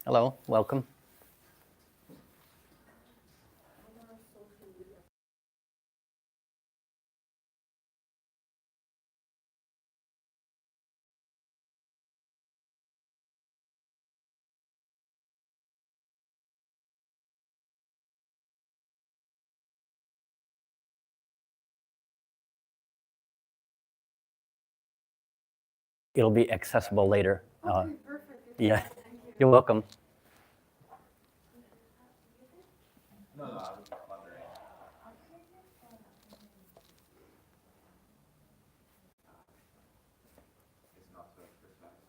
Hello, welcome. It'll be accessible later. Okay, perfect. Yeah, Thank you. you're welcome. No, I was wondering. It's not so precise.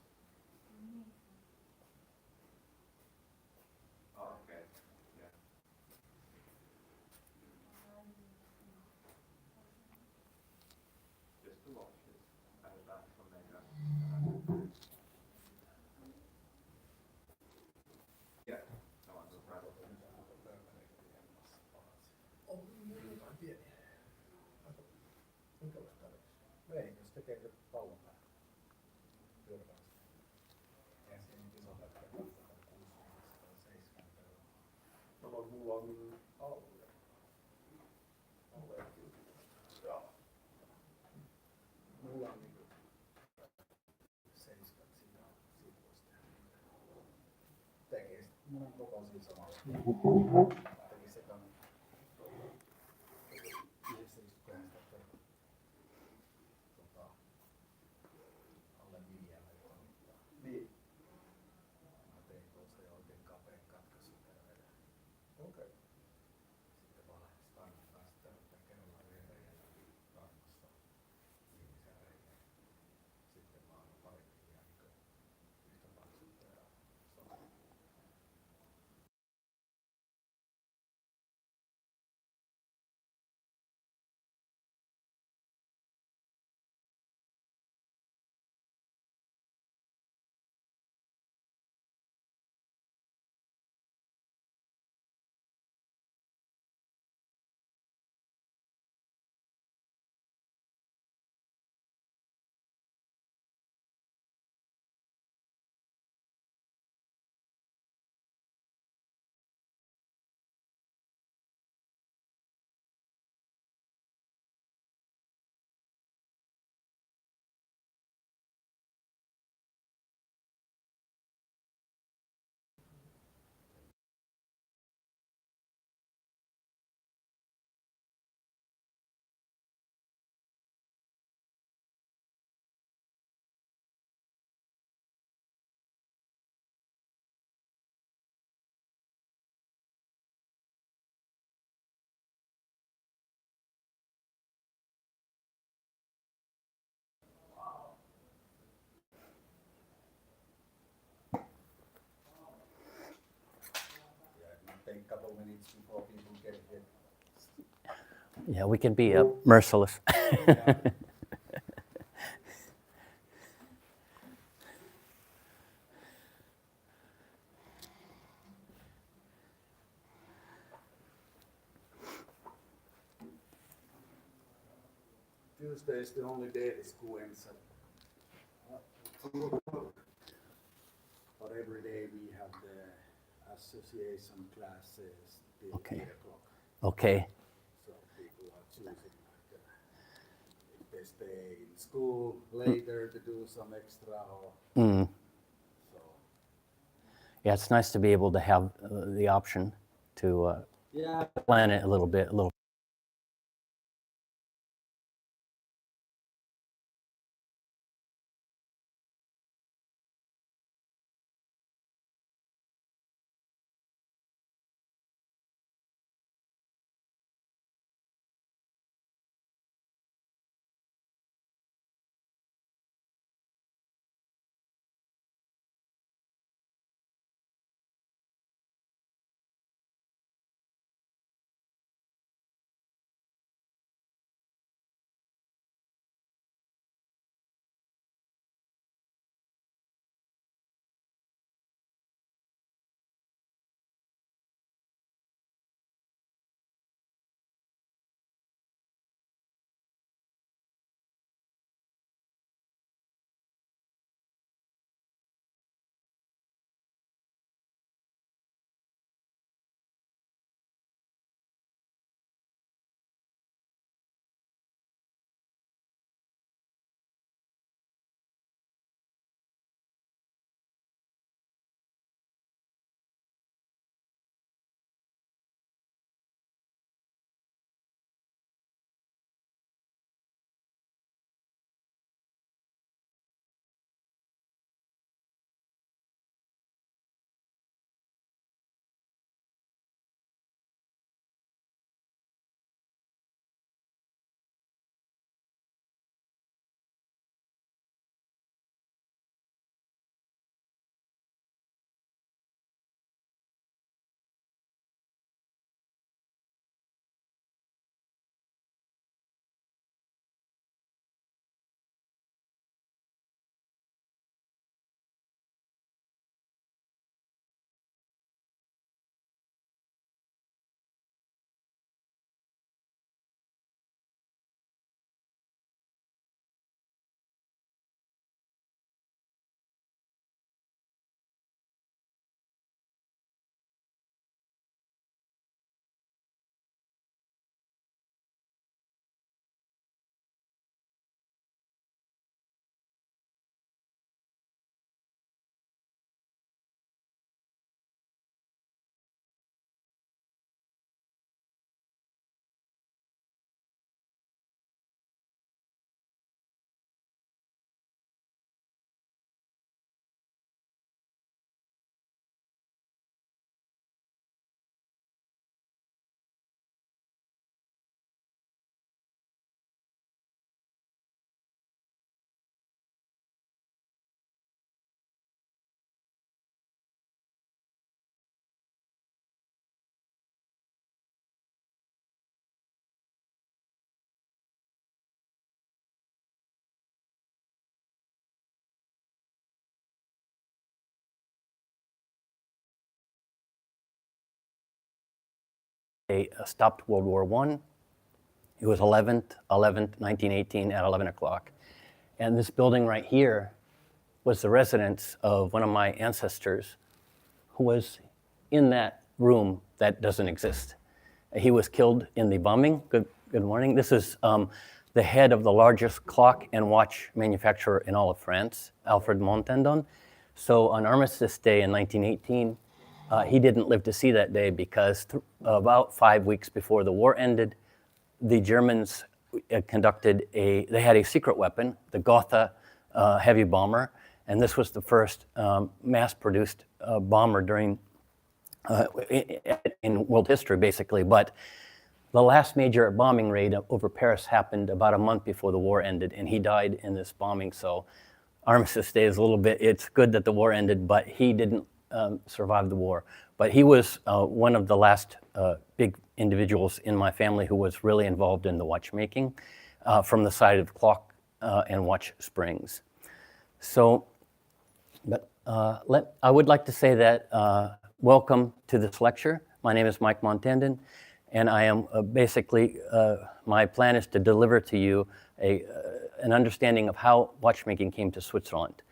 Oh, okay. Yeah. Just the watches. I have that from Neuchâtel. Yeah. No, I'm not right. Ei, jos tekee pallon päälle. Pyrvästä. Ja se nyt iso pätkä katsotaan 670 €. Mulla on alue. Joo. Mulla on niinku 7 siitä voisi tehdä. Tekee mun kokoisia samalla. Teki se kannattaa. 93 alle 5 mittaa. Niin. Mä tein tuosta jo oikein kapeen katkaisun terveyden. Okei. Sitten vaan stangin päästä kerrallaan yhden reiän rannassa. Viimeisen reiän. Sitten vaan pari milliä yhtä paksuutta ja sotaa. Take a couple minutes before people get here. Yeah, we can be merciless. Tuesday is the only day the school ends at 2 o'clock. But every day we have the association classes till Okay. 8 o'clock. Okay. So people are choosing like if they stay in school later to do some extra or so. Yeah, it's nice to be able to have the option to Yeah. plan it a little they stopped World War I. It was 1918 at 11 o'clock. And this building right here was the residence of one of my ancestors who was in that room that doesn't exist. He was killed in the bombing. Good morning. This is the head of the largest clock and watch manufacturer in all of France, Alfred Montandon. So on Armistice Day in 1918, he didn't live to see that day because about 5 weeks before the war ended, the Germans they had a secret weapon, the Gotha heavy bomber, and this was the first mass-produced bomber in world history, basically. But the last major bombing raid over Paris happened about a month before the war ended, and he died in this bombing. So Armistice Day is it's good that the war ended, but he didn't survive the war. But he was one of the last big individuals in my family who was really involved in the watchmaking from the side of clock and watch springs. So, I would like to say that welcome to this lecture. My name is Mike Montandon, and I am my plan is to deliver to you an understanding of how watchmaking came to Switzerland.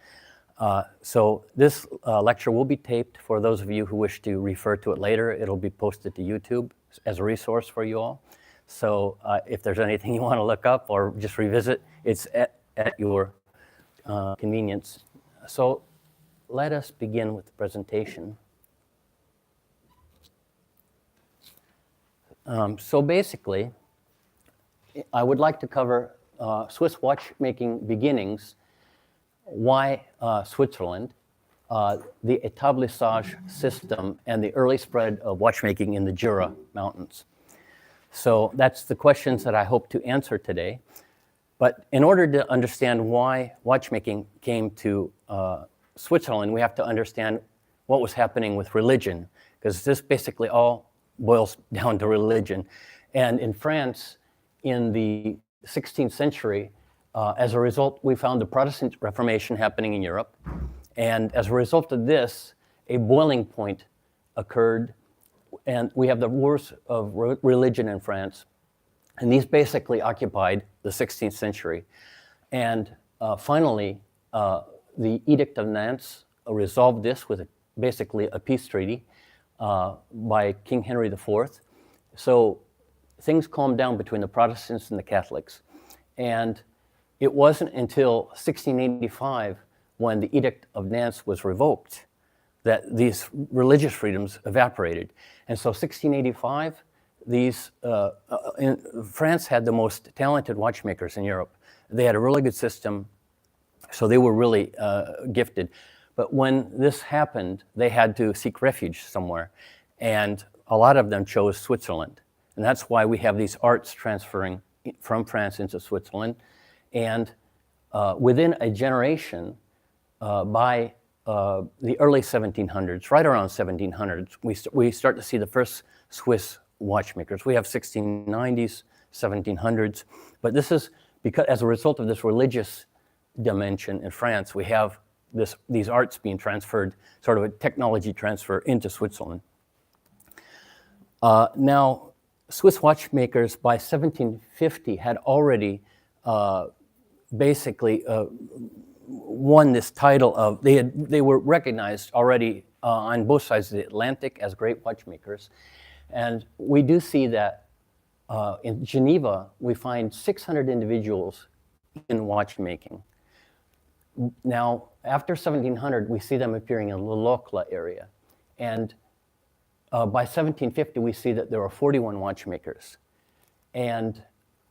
So this lecture will be taped for those of you who wish to refer to it later. It'll be posted to YouTube as a resource for you all. So if there's anything you want to look up or just revisit, it's at your convenience. So let us begin with the presentation. So basically, I would like to cover Swiss watchmaking beginnings, why Switzerland, the établissage system, and the early spread of watchmaking in the Jura Mountains. So that's the questions that I hope to answer today. But in order to understand why watchmaking came to Switzerland, we have to understand what was happening with religion, because this basically all boils down to religion. And in France, in the 16th century, as a result, we found the Protestant Reformation happening in Europe. And as a result of this, a boiling point occurred, and we have the wars of religion in France. And these basically occupied the 16th century. And finally, the Edict of Nantes resolved this with basically a peace treaty by King Henry IV. So things calmed down between the Protestants and the Catholics. And it wasn't until 1685, when the Edict of Nantes was revoked, that these religious freedoms evaporated. And so 1685, France had the most talented watchmakers in Europe. They had a really good system, so they were really gifted. But when this happened, they had to seek refuge somewhere. And a lot of them chose Switzerland. And that's why we have these arts transferring from France into Switzerland. And within a generation, by the early 1700s, right around 1700s, we start to see the first Swiss watchmakers. We have 1690s, 1700s, but this is because as a result of this religious dimension in France, we have these arts being transferred, sort of a technology transfer into Switzerland. Now, Swiss watchmakers by 1750 had already basically won this title of, they were recognized already on both sides of the Atlantic as great watchmakers. And we do see that in Geneva, we find 600 individuals in watchmaking. Now, after 1700, we see them appearing in the Locle area. And by 1750, we see that there are 41 watchmakers. And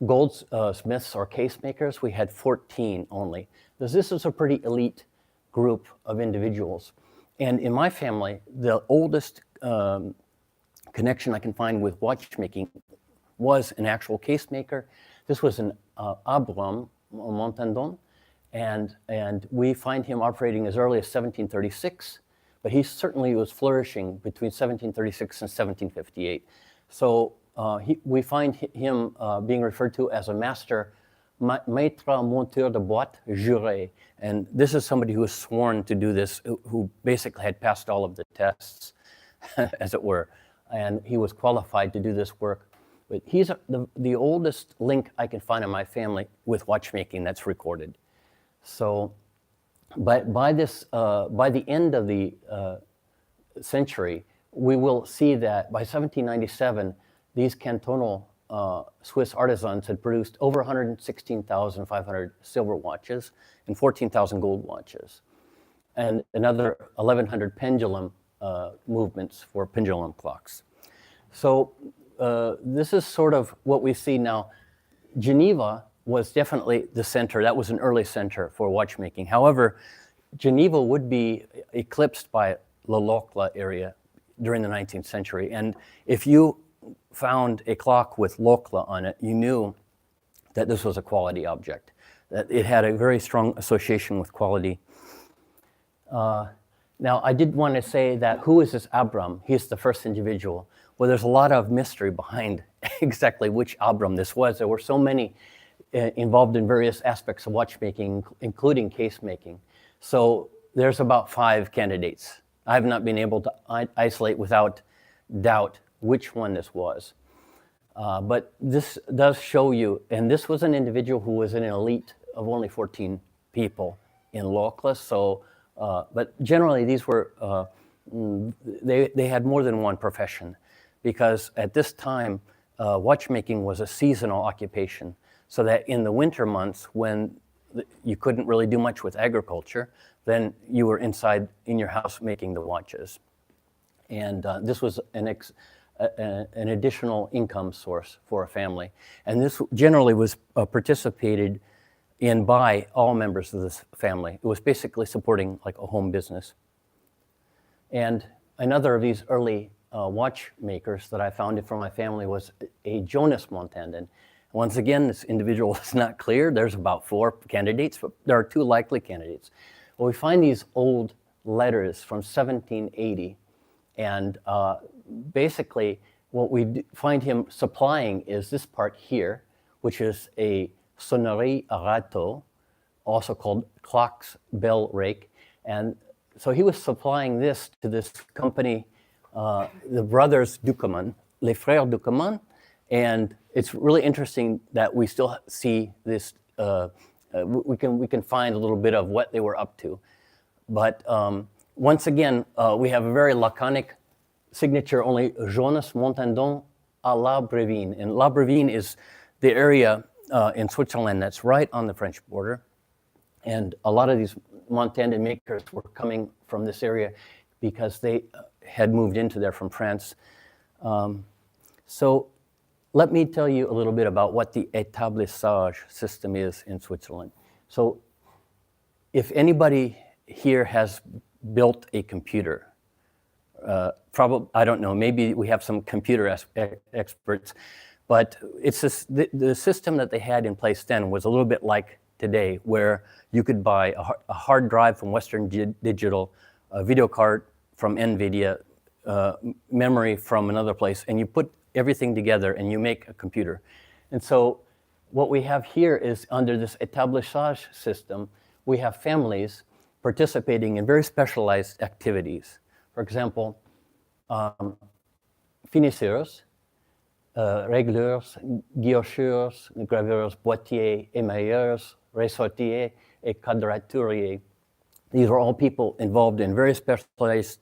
goldsmiths or casemakers, we had 14 only. This is a pretty elite group of individuals. And in my family, the oldest connection I can find with watchmaking was an actual casemaker. This was an Abraham Montandon, and we find him operating as early as 1736, but he certainly was flourishing between 1736 and 1758. So we find him being referred to as a master maître monteur de boîte juré. And this is somebody who was sworn to do this, who basically had passed all of the tests, as it were. and he was qualified to do this work. But he's the oldest link I can find in my family with watchmaking that's recorded. So, by the end of the century, we will see that by 1797, these cantonal Swiss artisans had produced over 116,500 silver watches and 14,000 gold watches, and another 1,100 pendulum movements for pendulum clocks. So this is sort of what we see now. Geneva was definitely the center. That was an early center for watchmaking. However, Geneva would be eclipsed by Le Locle area during the 19th century. And if you found a clock with Locle on it, you knew that this was a quality object, that it had a very strong association with quality. Now, I did want to say that who is this Abram? He's the first individual. Well, there's a lot of mystery behind exactly which Abram this was. There were so many involved in various aspects of watchmaking, including case making. So there's about 5 candidates. I have not been able to isolate without doubt which one this was. But this does show you, and this was an individual who was in an elite of only 14 people in Locle. So, but generally these were, they had more than one profession, because at this time, watchmaking was a seasonal occupation. So that in the winter months, when you couldn't really do much with agriculture, then you were inside in your house making the watches. And this was an additional income source for a family. And this generally was participated in by all members of this family. It was basically supporting like a home business. And another of these early watchmakers that I found from my family was a Jonas Montandon. Once again, this individual is not clear. There's about 4 candidates, but there are 2 likely candidates. Well, we find these old letters from 1780, and basically what we find him supplying is this part here, which is a sonnerie à râteau, also called clock's bell rake. And so he was supplying this to this company, the brothers Ducommun, les frères Ducommun, and it's really interesting that we still see this. We can find a little bit of what they were up to, but once again, we have a very laconic signature, only Jonas Montandon à La Brevine, and La Brevine is the area in Switzerland that's right on the French border, and a lot of these Montandon makers were coming from this area because they had moved into there from France. So let me tell you a little bit about what the établissage system is in Switzerland. So if anybody here has built a computer, probably, I don't know, maybe we have some computer experts, but it's this, the system that they had in place then was a little bit like today, where you could buy a hard drive from Western Digital, a video card from NVIDIA, memory from another place, and you put everything together and you make a computer. And so what we have here is, under this établissage system, we have families participating in very specialized activities. For example, finisseurs, régleurs, guillocheurs, graveurs, boîtiers, émailleurs, ressortiers, et quadraturiers. These are all people involved in very specialized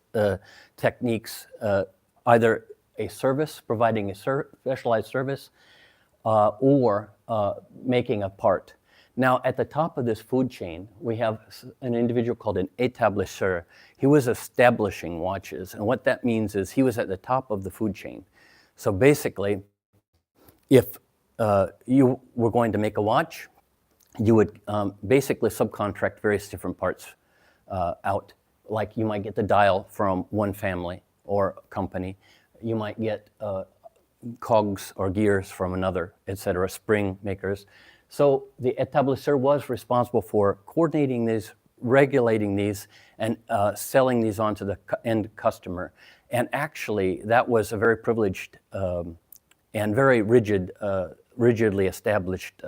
techniques, either a service, providing a specialized service, or making a part. Now, at the top of this food chain, we have an individual called an établisseur. He was establishing watches, and what that means is he was at the top of the food chain. So basically, if you were going to make a watch, you would basically subcontract various different parts out. Like you might get the dial from one family or company. You might get cogs or gears from another, etc., spring makers. So the établisseur was responsible for coordinating these, regulating these, and selling these on to the end customer. And actually, that was a very privileged and very rigidly established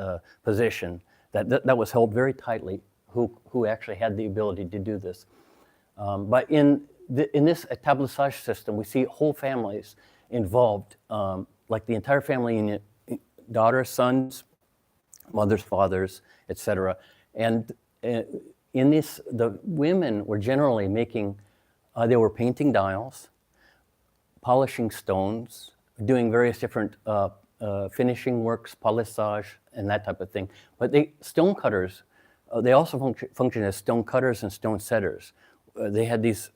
position that was held very tightly, who actually had the ability to do this. But in this établissage system, we see whole families involved, like the entire family unit, daughters, sons, mothers, fathers, etc. And in this, the women were generally making, they were painting dials, polishing stones, doing various different finishing works, polissage, and that type of thing. But stone cutters, they also function as stone cutters and stone setters. They had these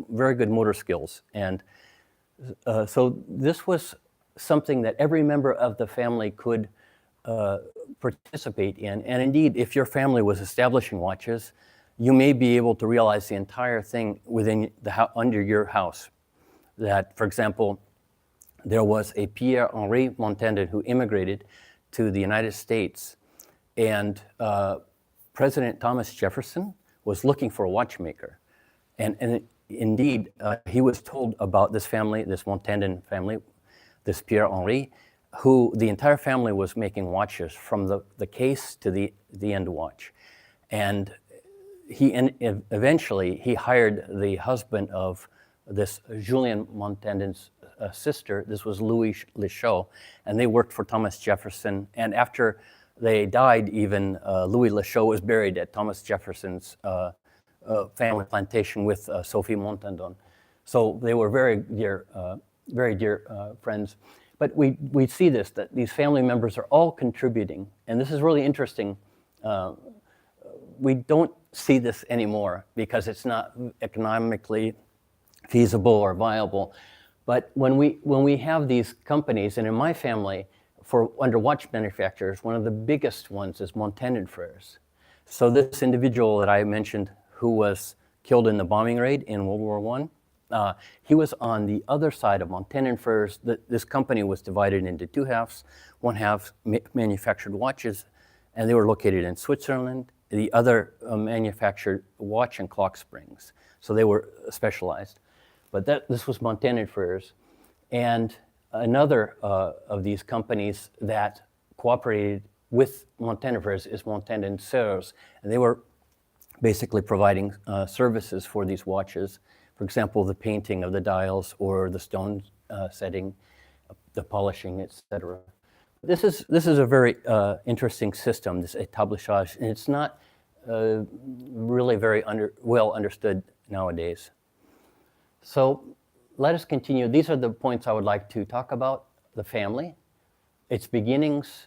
very good motor skills. And so this was something that every member of the family could participate in. And indeed, if your family was establishing watches, you may be able to realize the entire thing within under your house. That, for example, there was a Pierre-Henri Montandon who immigrated to the United States, and President Thomas Jefferson was looking for a watchmaker. And indeed, he was told about this family, this Montandon family, this Pierre-Henri, who the entire family was making watches from the case to the end watch. And eventually he hired the husband of this Julien Montandon's sister. This was Louis Lechaud, and they worked for Thomas Jefferson. And after they died, even Louis Lechaud was buried at Thomas Jefferson's family plantation with Sophie Montandon. So they were very dear friends. But we see this, that these family members are all contributing, and this is really interesting. We don't see this anymore because it's not economically feasible or viable. But when we have these companies, and in my family, under watch manufacturers, one of the biggest ones is Montandon Frères. So this individual that I mentioned who was killed in the bombing raid in World War I, he was on the other side of Montandon Frères. This company was divided into two halves. One half manufactured watches, and they were located in Switzerland. The other manufactured watch and clock springs. So they were specialized. But this was Montandon Frères. And another of these companies that cooperated with Montandon Frères is Montandon Sœurs. And they were basically providing services for these watches. For example, the painting of the dials or the stone setting, the polishing, etc. This is a very interesting system, this établissage, and it's not really very well understood nowadays. So let us continue. These are the points I would like to talk about: the family, its beginnings,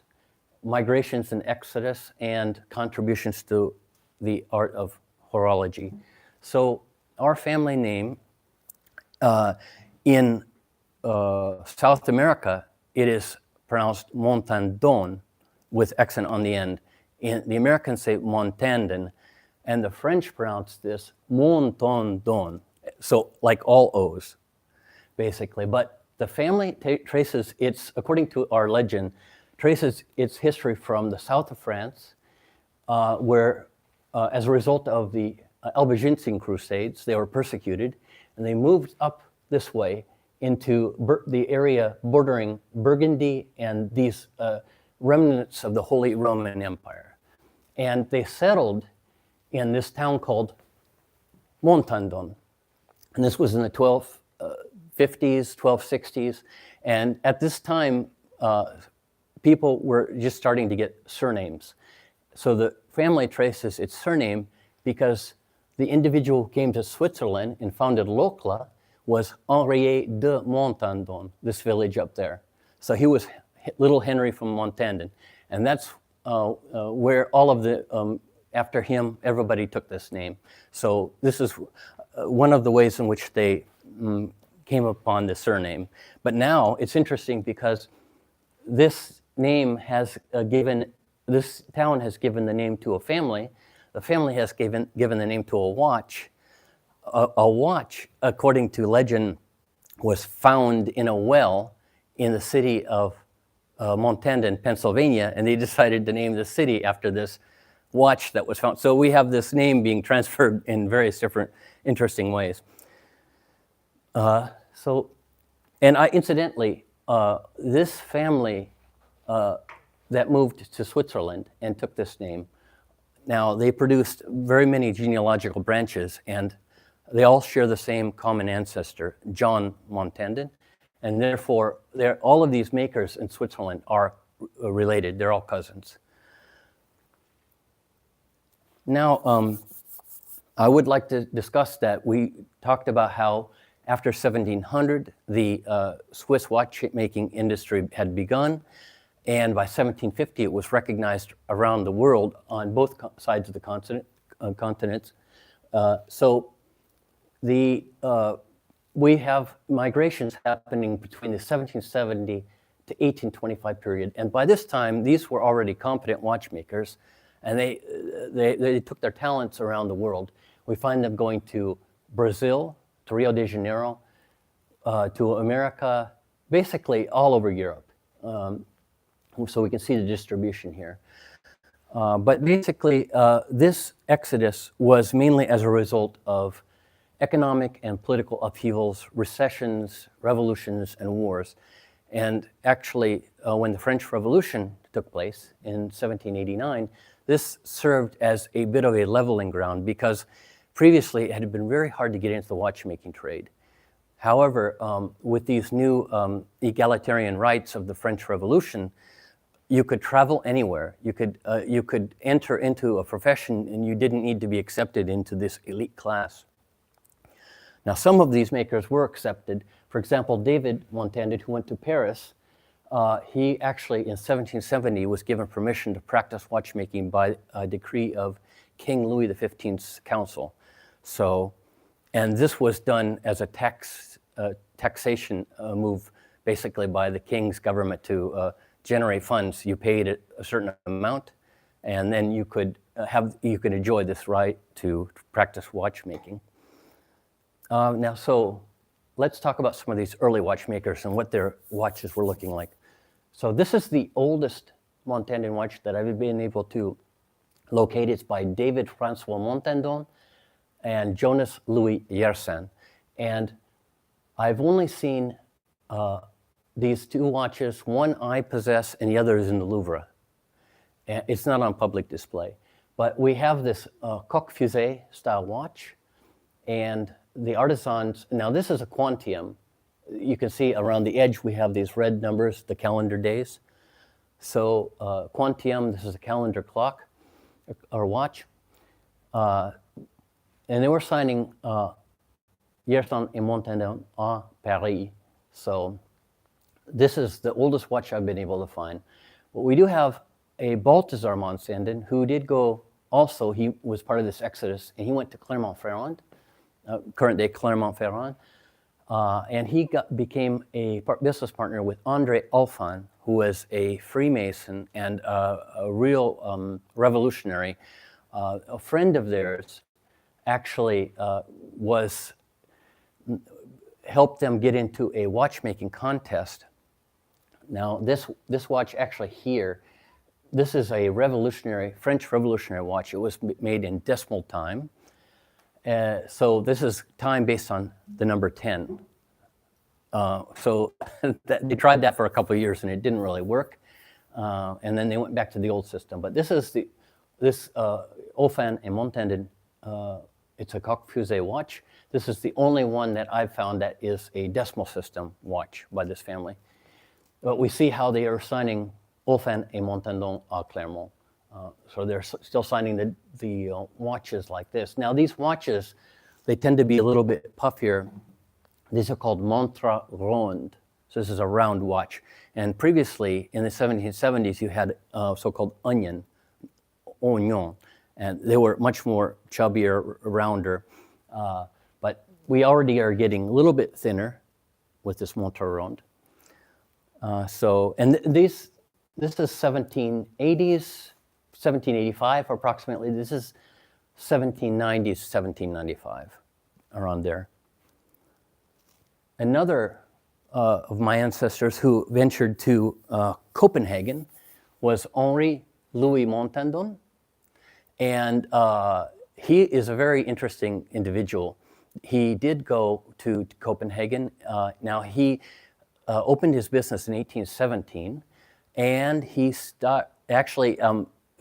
migrations and exodus, and contributions to the art of horology. So our family name in South America, it is pronounced Montandon with accent on the end. The Americans say Montandon, and the French pronounce this Montandon. So like all O's, basically. But the family traces according to our legend, traces its history from the south of France, where as a result of the Albigensian Crusades, they were persecuted, and they moved up this way into the area bordering Burgundy and these remnants of the Holy Roman Empire. And they settled in this town called Montandon. And this was in the 1250s, 1260s. And at this time, people were just starting to get surnames. So the family traces its surname because the individual who came to Switzerland and founded Locla was Henri de Montandon, this village up there. So he was little Henry from Montandon. And that's where all of the, after him, everybody took this name. So this is one of the ways in which they came upon the surname. But now it's interesting because this name has this town has given the name to a family. The family has given the name to a watch. A watch, according to legend, was found in a well in the city of Montandon, Pennsylvania, and they decided to name the city after this watch that was found. So we have this name being transferred in various different interesting ways. Incidentally, this family that moved to Switzerland and took this name, now they produced very many genealogical branches, and they all share the same common ancestor, John Montandon. And therefore, all of these makers in Switzerland are related. They're all cousins. Now, I would like to discuss that we talked about how after 1700, the Swiss watchmaking industry had begun, and by 1750, it was recognized around the world on both sides of the continents. So we have migrations happening between the 1770 to 1825 period, and by this time, these were already competent watchmakers, and they took their talents around the world. We find them going to Brazil, to Rio de Janeiro, to America, basically all over Europe. So we can see the distribution here. But basically, this exodus was mainly as a result of economic and political upheavals, recessions, revolutions, and wars. And actually, when the French Revolution took place in 1789, this served as a bit of a leveling ground because previously it had been very hard to get into the watchmaking trade. However, with these new egalitarian rights of the French Revolution, you could travel anywhere. You could enter into a profession and you didn't need to be accepted into this elite class. Now, some of these makers were accepted. For example, David Montandon, who went to Paris, he actually in 1770 was given permission to practice watchmaking by a decree of King Louis XV's council. So, and this was done as a taxation move, basically by the king's government to generate funds. You paid a certain amount, and then you could enjoy this right to practice watchmaking. Now, so let's talk about some of these early watchmakers and what their watches were looking like. So this is the oldest Montandon watch that I've been able to locate. It's by David Francois Montandon and Jonas Louis Yersin. And I've only seen these two watches. One I possess and the other is in the Louvre. And it's not on public display. But we have this coq-fusée style watch, and the artisans, now this is a quantium. You can see around the edge we have these red numbers, the calendar days. So quantium, this is a calendar clock or watch. And they were signing Yersin et Montandon à Paris. So this is the oldest watch I've been able to find. But we do have a Balthazar Montandon who did go also, he was part of this exodus, and he went to Clermont-Ferrand, current day Clermont-Ferrand, and he became a business partner with André Alphand, who was a Freemason and a real revolutionary. A friend of theirs actually helped them get into a watchmaking contest. Now, this watch actually here, this is a French revolutionary watch. It was made in decimal time. So this is time based on the number 10. So they tried that for a couple of years and it didn't really work. And then they went back to the old system. But this is this Alphand et Montandon, it's a coq-fusée watch. This is the only one that I've found that is a decimal system watch by this family. But we see how they are signing Alphand et Montandon à Clermont. So they're still signing the watches like this. Now these watches, they tend to be a little bit puffier. These are called montre ronde. So this is a round watch. And previously in the 1770s, you had so-called oignon, and they were much more chubbier, rounder. But we already are getting a little bit thinner with this montre ronde. And this is 1780s, 1785 approximately. This is 1790s, 1795, around there. Another of my ancestors who ventured to Copenhagen was Henri Louis Montandon. And he is a very interesting individual. He did go to Copenhagen. Now he opened his business in 1817, and he actually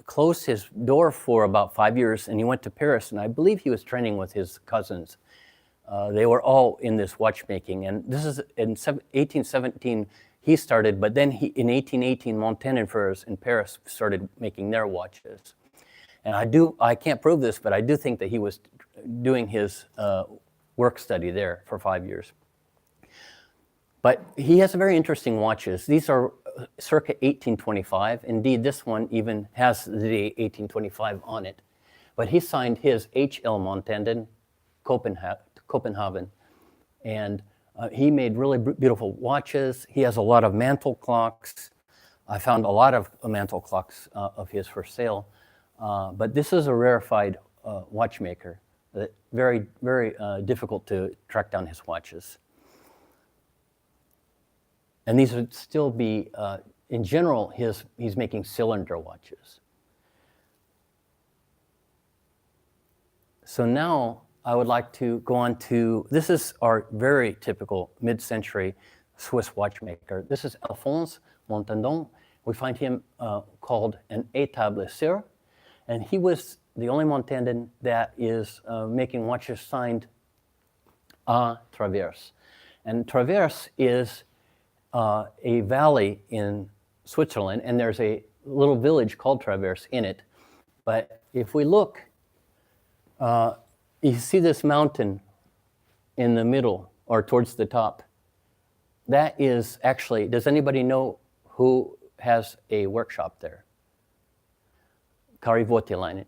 closed his door for about 5 years, and he went to Paris, and I believe he was training with his cousins. They were all in this watchmaking, and this is in 1817 he started, but then in 1818 Montandon Frères in Paris started making their watches. And I can't prove this, but I do think that he was doing his work study there for 5 years. But he has very interesting watches. These are circa 1825. Indeed, this one even has the date 1825 on it. But he signed his H.L. Montandon, Copenhagen. And he made really beautiful watches. He has a lot of mantle clocks. I found a lot of mantle clocks of his for sale. But this is a rarefied watchmaker. Very, very difficult to track down his watches. And these would still be, in general, he's making cylinder watches. So now I would like to go on to, this is our very typical mid-century Swiss watchmaker. This is Alphonse Montandon. We find him called an établisseur, and he was the only Montandon that is making watches signed à Travers. And Travers is a valley in Switzerland, and there's a little village called Travers in it. But if we look, you see this mountain in the middle or towards the top. That is actually, does anybody know who has a workshop there? Karivotilainen.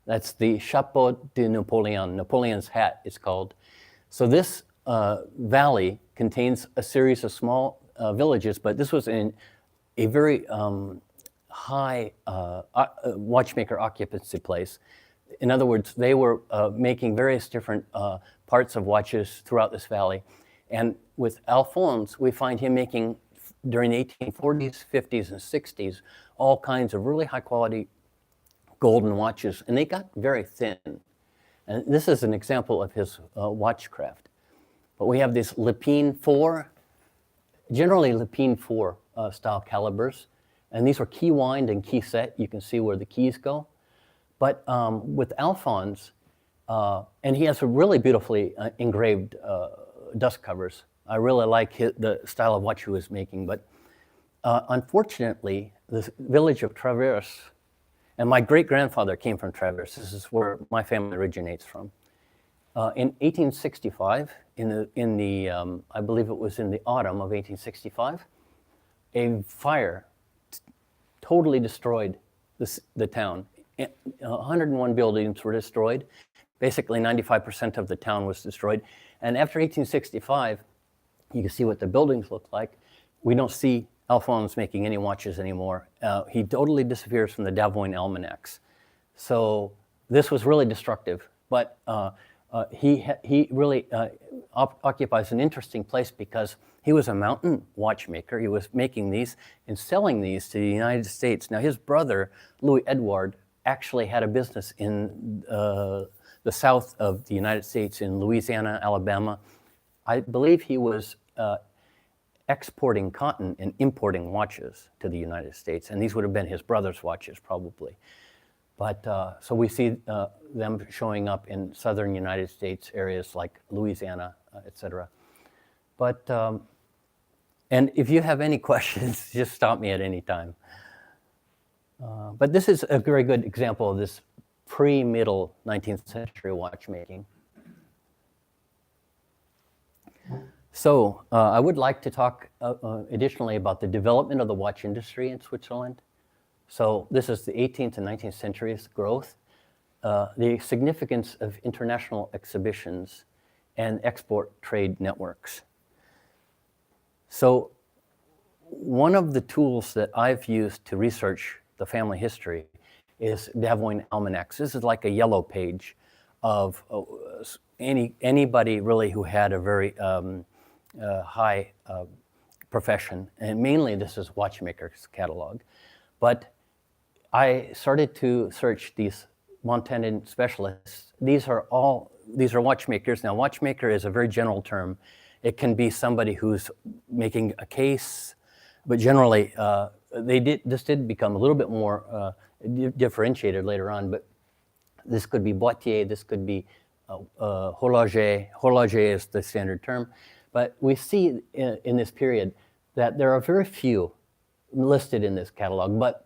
That's the Chapeau de Napoleon, Napoleon's hat it's called. So this valley contains a series of small villages, but this was in a very high watchmaker occupancy place. In other words, they were making various different parts of watches throughout this valley. And with Alphonse, we find him making, during the 1840s, 50s, and 60s, all kinds of really high quality golden watches, and they got very thin. And this is an example of his watchcraft. But we have this Lepine 4, generally Lepine 4 style calibers, and these are key wind and key set. You can see where the keys go. But with Alphonse, and he has a really beautifully engraved dust covers. I really like the style of watch he was making, but unfortunately, the village of Travers, and my great-grandfather came from Travers. This is where my family originates from. In 1865, I believe it was in the autumn of 1865, a fire totally destroyed the town. 101 buildings were destroyed. Basically, 95% of the town was destroyed. And after 1865, you can see what the buildings look like. We don't see Alphonse making any watches anymore. He totally disappears from the Davoine almanacs. So this was really destructive. But he really occupies an interesting place because he was a mountain watchmaker. He was making these and selling these to the United States. Now his brother, Louis Edouard, actually had a business in the south of the United States, in Louisiana, Alabama. I believe he was exporting cotton and importing watches to the United States, and these would have been his brother's watches probably. But so we see them showing up in southern United States areas like Louisiana, etc. But and if you have any questions, just stop me at any time. But this is a very good example of this pre-middle 19th century watchmaking. So I would like to talk additionally about the development of the watch industry in Switzerland. So this is the 18th and 19th century's growth, the significance of international exhibitions and export trade networks. So one of the tools that I've used to research the family history is Davoine almanacs. This is like a yellow page of anybody really who had a very high profession, and mainly this is watchmakers catalog. But I started to search these Montandon specialists. These are watchmakers. Now, watchmaker is a very general term. It can be somebody who's making a case, but generally this did become a little bit more differentiated later on. But this could be boîtier, this could be horologe is the standard term. But we see in this period that there are very few listed in this catalog. But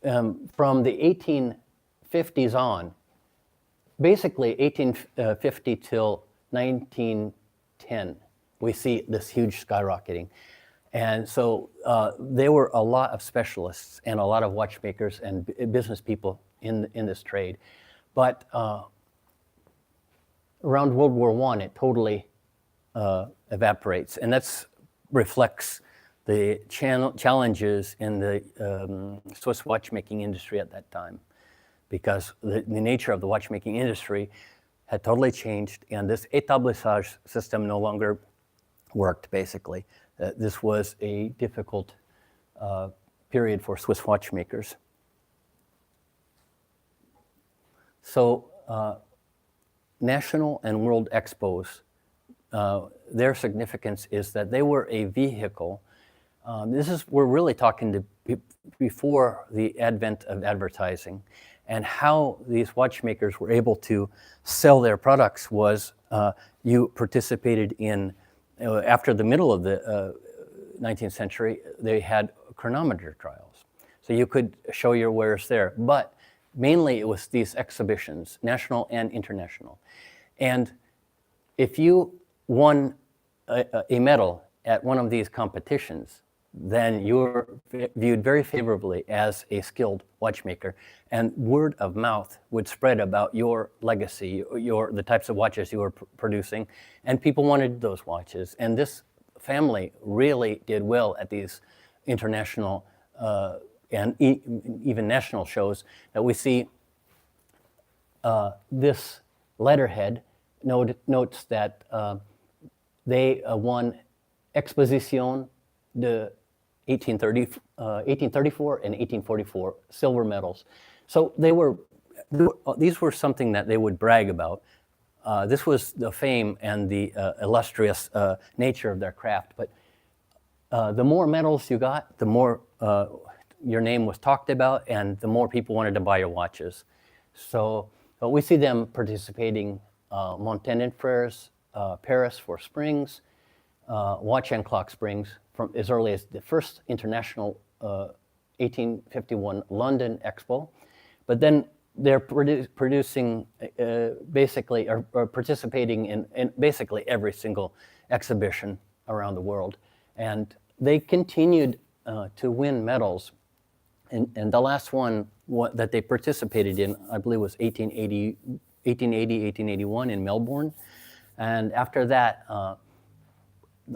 from the 1850s on, basically 1850 till 1910, we see this huge skyrocketing. And so there were a lot of specialists and a lot of watchmakers and business people in this trade. But around World War I, it totally evaporates. And that reflects the challenges in the Swiss watchmaking industry at that time, because the nature of the watchmaking industry had totally changed, and this établissage system no longer worked, basically. This was a difficult period for Swiss watchmakers. So national and world expos, their significance is that they were a vehicle. We're really talking to before the advent of advertising, and how these watchmakers were able to sell their products was you participated in, after the middle of the 19th century, they had chronometer trials. So you could show your wares there, but mainly it was these exhibitions, national and international. And if you won a medal at one of these competitions, then you're viewed very favorably as a skilled watchmaker, and word of mouth would spread about your legacy, the types of watches you were producing, and people wanted those watches. And this family really did well at these international and even national shows. That we see this letterhead notes that they won Exposition de 1834 and 1844 silver medals. So these were something that they would brag about. This was the fame and the illustrious nature of their craft. But the more medals you got, the more your name was talked about, and the more people wanted to buy your watches. So we see them participating Montandon fairs, Paris for springs, watch and clock springs from as early as the first international 1851 London Expo. But then they're producing basically, or participating in basically every single exhibition around the world. And they continued to win medals. And the last one that they participated in, I believe, was 1881 in Melbourne. And after that,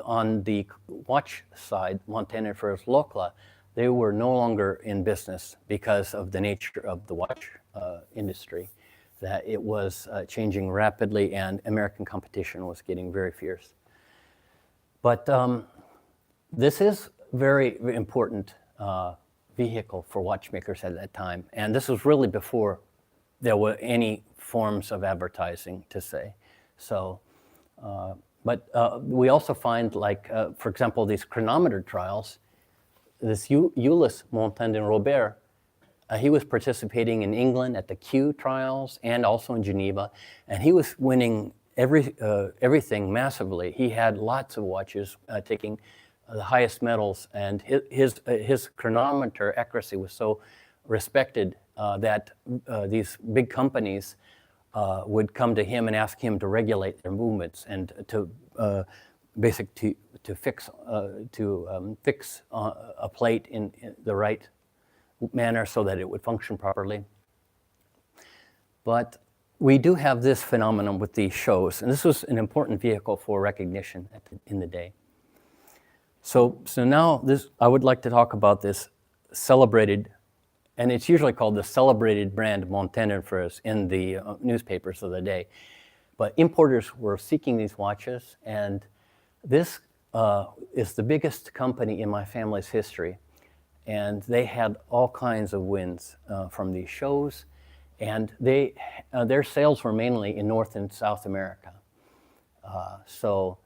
on the watch side, Montandon Frères Locle, they were no longer in business because of the nature of the watch industry, that it was changing rapidly and American competition was getting very fierce. But this is very important vehicle for watchmakers at that time. And this was really before there were any forms of advertising, to say. So, but we also find, like, for example, these chronometer trials. This Ulysse Montandon-Robert, he was participating in England at the Kew trials and also in Geneva, and he was winning everything massively. He had lots of watches taking the highest medals, and his chronometer accuracy was so respected that these big companies would come to him and ask him to regulate their movements and to fix a plate in the right manner so that it would function properly. But we do have this phenomenon with these shows, and this was an important vehicle for recognition in the day. So now I would like to talk about this celebrated, and it's usually called the celebrated brand Montandon Frères in the newspapers of the day. But importers were seeking these watches, and this is the biggest company in my family's history. And they had all kinds of wins from these shows, and their sales were mainly in North and South America. So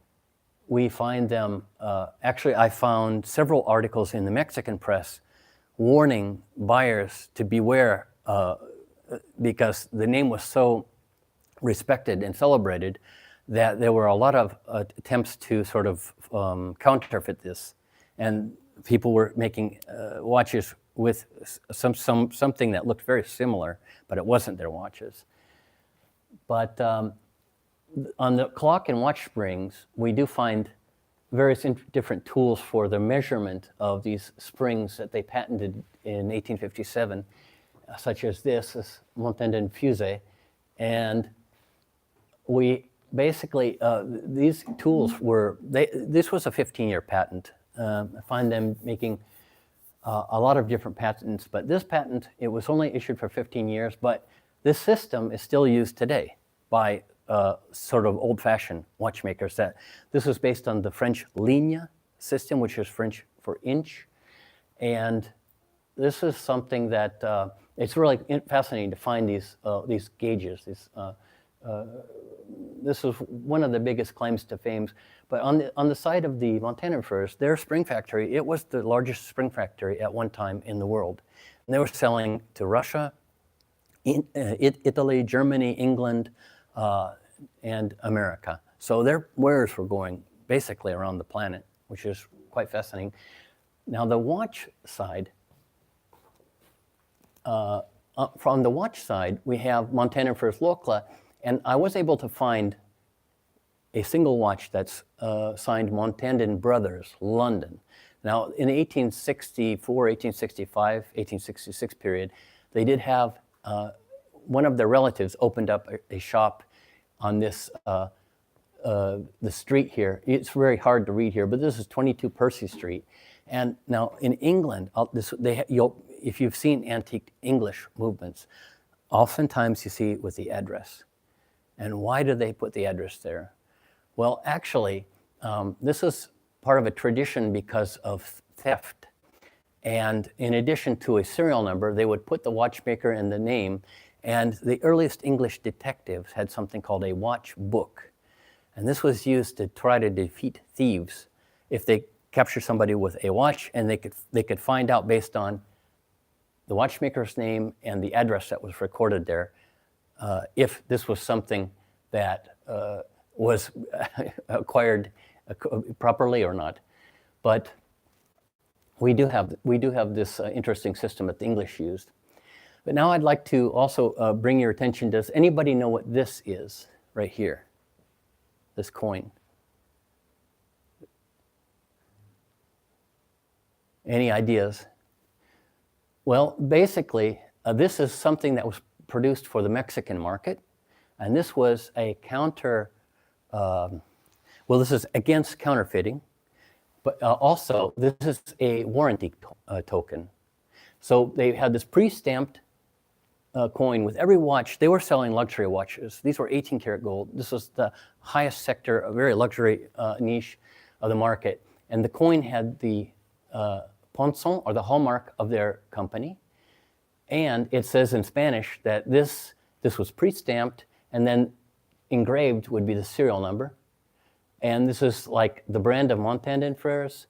we find them, actually I found several articles in the Mexican press warning buyers to beware because the name was so respected and celebrated, that there were a lot of attempts to sort of counterfeit this, and people were making watches with something that looked very similar, but it wasn't their watches. But on the clock and watch springs, we do find various different tools for the measurement of these springs that they patented in 1857, such as this Montandon fusee. And we basically, these tools were, this was a 15-year patent. I find them making a lot of different patents, but this patent, it was only issued for 15 years, but this system is still used today by sort of old-fashioned watchmakers. That this is based on the French ligne system, which is French for inch. And this is something that it's really fascinating to find these gauges. This is one of the biggest claims to fame. But on the side of the Montandon first, their spring factory, it was the largest spring factory at one time in the world. And they were selling to Russia, Italy, Germany, England, and America. So their wares were going basically around the planet, which is quite fascinating. Now the watch side, from the watch side, we have Montandon first Locle, and I was able to find a single watch that's signed Montandon Brothers, London. Now in the 1864, 1865, 1866 period, they did have one of their relatives opened up a shop on this, the street here. It's very hard to read here, but this is 22 Percy Street. And now in England, if you've seen antique English movements, oftentimes you see it with the address. And why do they put the address there? Well, actually, this is part of a tradition because of theft. And in addition to a serial number, they would put the watchmaker and the name. And the earliest English detectives had something called a watch book. And this was used to try to defeat thieves. If they capture somebody with a watch, and they could find out based on the watchmaker's name and the address that was recorded there, if this was something that was acquired properly or not. But we do have this interesting system that the English used. But now I'd like to also bring your attention. Does anybody know what this is right here? This coin. Any ideas? Well, basically, this is something that was produced for the Mexican market. And this was a this is against counterfeiting. But also, this is a warranty token. So they had this pre-stamped coin with every watch. They were selling luxury watches. These were 18 karat gold. This was the highest sector, a very luxury niche of the market. And the coin had the ponçon, or the hallmark of their company. And it says in Spanish that this was pre-stamped, and then engraved would be the serial number. And this is like the brand of Montandon Frères,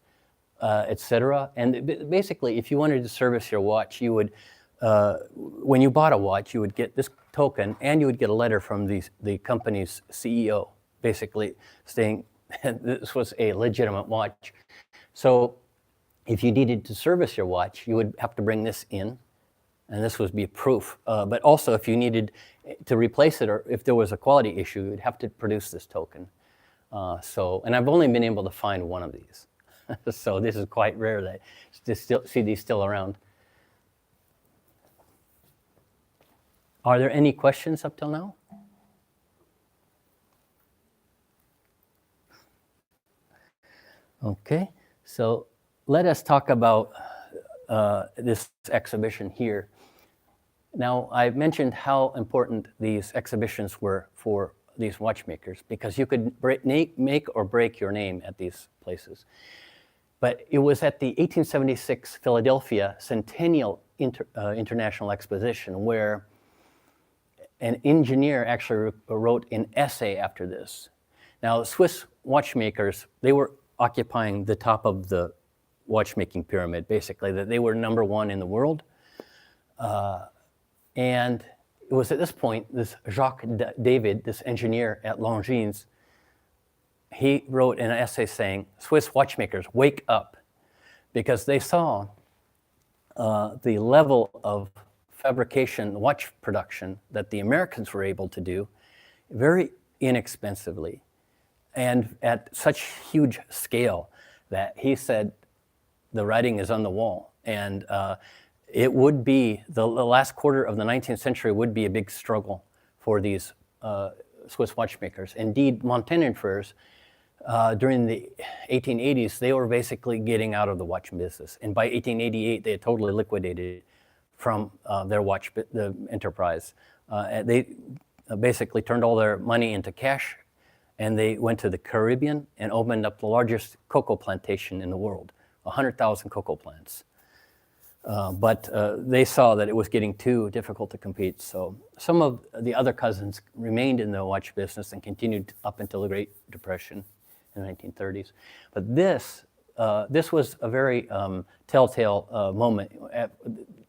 etc. And basically, if you wanted to service your watch, you would, when you bought a watch, you would get this token, and you would get a letter from the company's CEO, basically saying this was a legitimate watch. So if you needed to service your watch, you would have to bring this in, and this would be proof. But also, if you needed to replace it, or if there was a quality issue, you'd have to produce this token. And I've only been able to find one of these. So this is quite rare to still see these still around. Are there any questions up till now? Okay, so let us talk about this exhibition here. Now, I've mentioned how important these exhibitions were for these watchmakers, because you could make or break your name at these places. But it was at the 1876 Philadelphia Centennial International Exposition where an engineer actually wrote an essay after this. Now, Swiss watchmakers, they were occupying the top of the watchmaking pyramid, basically, that they were #1 in the world. And it was at this point, this Jacques David, this engineer at Longines, he wrote an essay saying, Swiss watchmakers, wake up, because they saw the level of fabrication, watch production that the Americans were able to do very inexpensively and at such huge scale that he said the writing is on the wall. And it would be, the last quarter of the 19th century would be a big struggle for these Swiss watchmakers. Indeed, Montandon Frères, during the 1880s, they were basically getting out of the watch business. And by 1888, they had totally liquidated from their the enterprise. They basically turned all their money into cash, and they went to the Caribbean and opened up the largest cocoa plantation in the world, 100,000 cocoa plants. But they saw that it was getting too difficult to compete. So some of the other cousins remained in the watch business and continued up until the Great Depression in the 1930s. But this was a very telltale moment.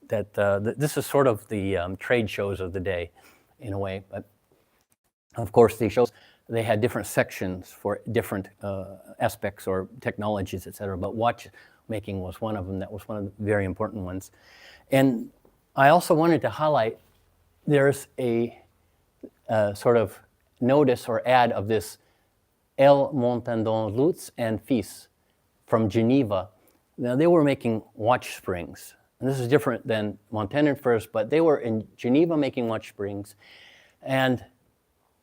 This is sort of the trade shows of the day, in a way. But of course, these shows, they had different sections for different aspects or technologies, et cetera. But watchmaking was one of them. That was one of the very important ones. And I also wanted to highlight, there's a sort of notice or ad of this L. Montandon Lutz and Fils from Geneva. Now, they were making watch springs. And this is different than Montandon Frères, but they were in Geneva making watch springs. And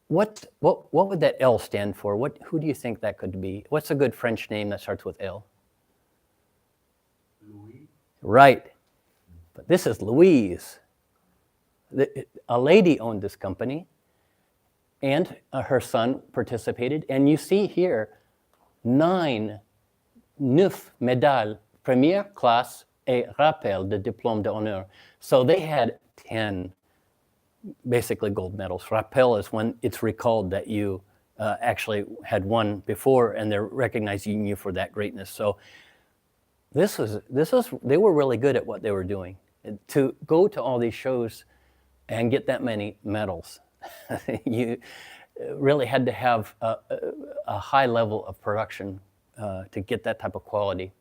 what would that L stand for? Who do you think that could be? What's a good French name that starts with L? Louis. Right. But this is Louise. A lady owned this company, and her son participated. And you see here, 9 médailles, première classe et rappel de diplôme d'honneur. So they had 10 basically gold medals. Rappel is when it's recalled that you actually had won before, and they're recognizing you for that greatness. So they were really good at what they were doing. To go to all these shows and get that many medals, you really had to have a high level of production to get that type of quality.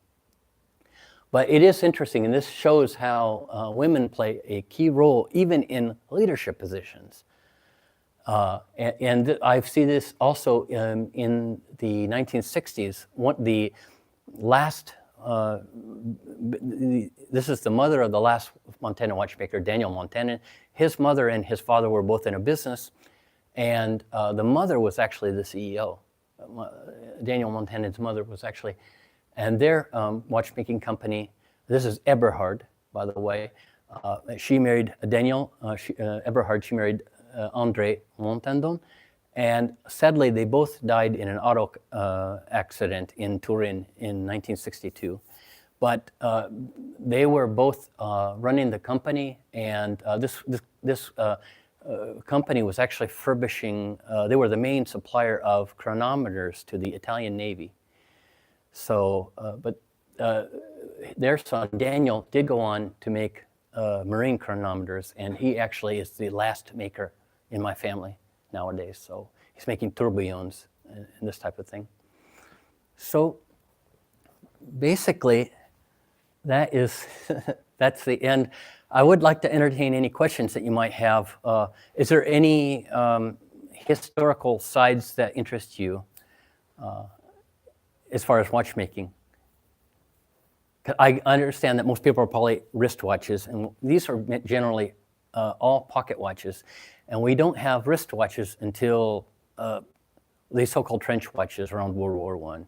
But it is interesting, and this shows how women play a key role even in leadership positions. And I see this also in the 1960s. The last, this is the mother of the last Montandon watchmaker, Daniel Montandon. His mother and his father were both in a business, and the mother was actually the CEO. Daniel Montandon's mother was actually, and their watchmaking company, this is Eberhard, by the way. She married Daniel Eberhard, she married André Montandon, and sadly they both died in an auto accident in Turin in 1962. But they were both running the company, and this company was actually furbishing, they were the main supplier of chronometers to the Italian Navy. So, but their son, Daniel, did go on to make marine chronometers, and he actually is the last maker in my family nowadays. So he's making tourbillons and this type of thing. So basically, that's the end. I would like to entertain any questions that you might have. Is there any historical sides that interest you as far as watchmaking? I understand that most people are probably wristwatches, and these are generally all pocket watches. And we don't have wristwatches until the so-called trench watches around World War I,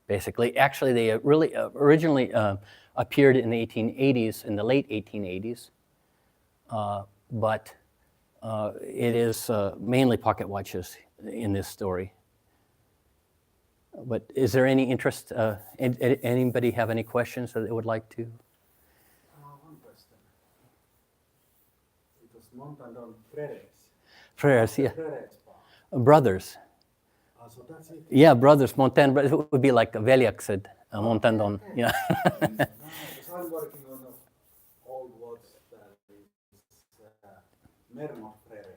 basically. Actually, they really originally appeared in the 1880s, in the late 1880s, but it is mainly pocket watches in this story. But is there any interest, anybody have any questions that they would like to? One question. It was Montandon Frères. Frères, yeah. Frères. Brothers. So that's it. Yeah, brothers, Montandon, but it would be like Veliak said, Montandon, Okay. yeah. Because I'm working on an old watch that is Mermo Frères.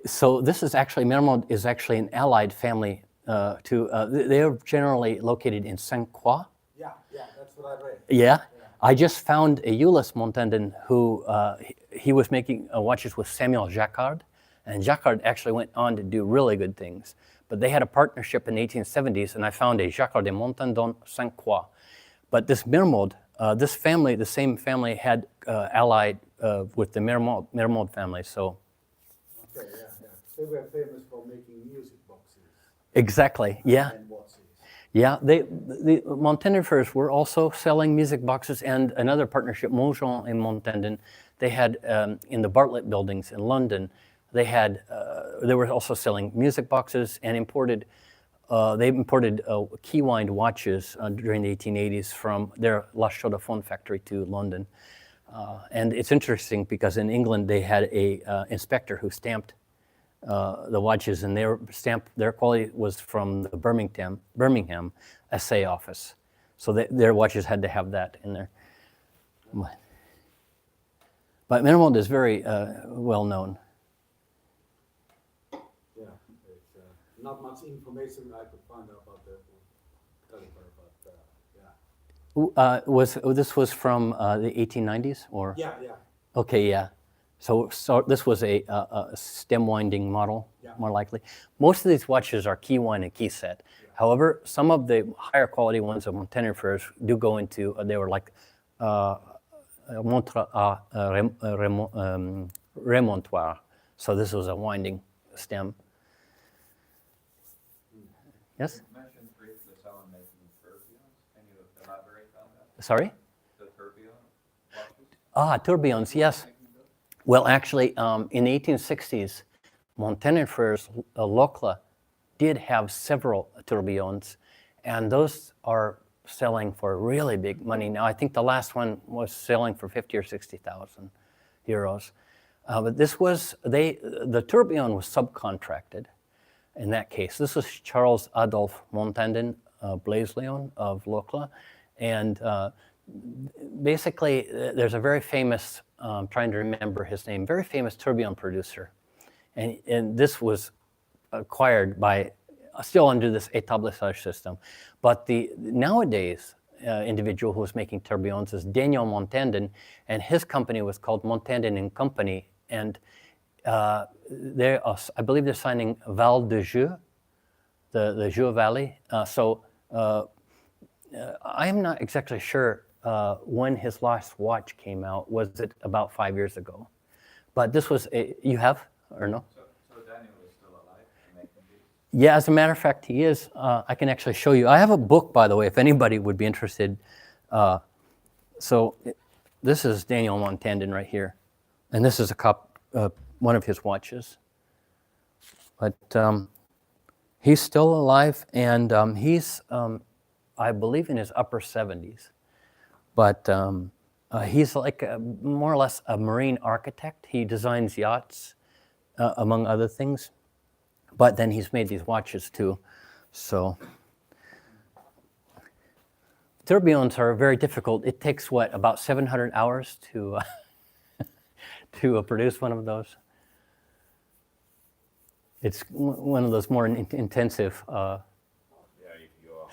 So this is actually, Mermont is actually an allied family they're generally located in Saint-Croix. Yeah, that's what I read. Yeah. I just found a Ulysse Montandon who, he was making watches with Samuel Jacquard, and Jacquard actually went on to do really good things. But they had a partnership in the 1870s, and I found a Jacquard de Montandon Saint-Croix. But this Mermont, this family, the same family had allied with the Mermont family, so. Okay, yeah. They were famous for making music boxes. Exactly, yeah. And watches. Yeah, the Montandon were also selling music boxes, and another partnership, Montjean and Montandon, they had in the Bartlett buildings in London, they were also selling music boxes and they imported key-wind watches during the 1880s from their La Chaux-de-Fonds factory to London. And it's interesting because in England they had a inspector who stamped the watches, and their quality was from the Birmingham assay office. So their watches had to have that in there. But Mermont is very well known. Yeah, it's not much information I could find out about the caliber, but yeah. This was from the 1890s, or? Yeah. Okay, yeah. So this was a stem winding model, Yeah. more likely. Most of these watches are key wind and key set. Yeah. However, some of the higher quality ones of Montandon do go into, they were like montre à remontoir. So this was a winding stem. Yes? You mentioned briefly someone making tourbillons. Can you elaborate on that? Sorry? The tourbillon watches? Tourbillons, yes. Well, actually, in the 1860s, Montandon Locle did have several tourbillons, and those are selling for really big money now. I think the last one was selling for 50 or 60,000 euros. But the tourbillon was subcontracted in that case. This was Charles Adolphe Montandon Blaisleon of Locle, and basically, there's a very famous, trying to remember his name, very famous tourbillon producer. And this was acquired by, still under this établissage system. But the nowadays individual who was making tourbillons is Daniel Montandon, and his company was called Montandon and Company. And I believe they're signing Val de Joux, the Joux Valley. I am not exactly sure when his last watch came out. Was it about 5 years ago? But this was you have, or no? So Daniel is still alive and making these? Yeah, as a matter of fact, he is. I can actually show you. I have a book, by the way, if anybody would be interested. This is Daniel Montandon right here. And this is one of his watches. But he's still alive, and he's, I believe, in his upper 70s. But he's like more or less a marine architect. He designs yachts, among other things. But then he's made these watches too. So tourbillons are very difficult. It takes about 700 hours to to produce one of those. It's one of those more intensive. Yeah, if you are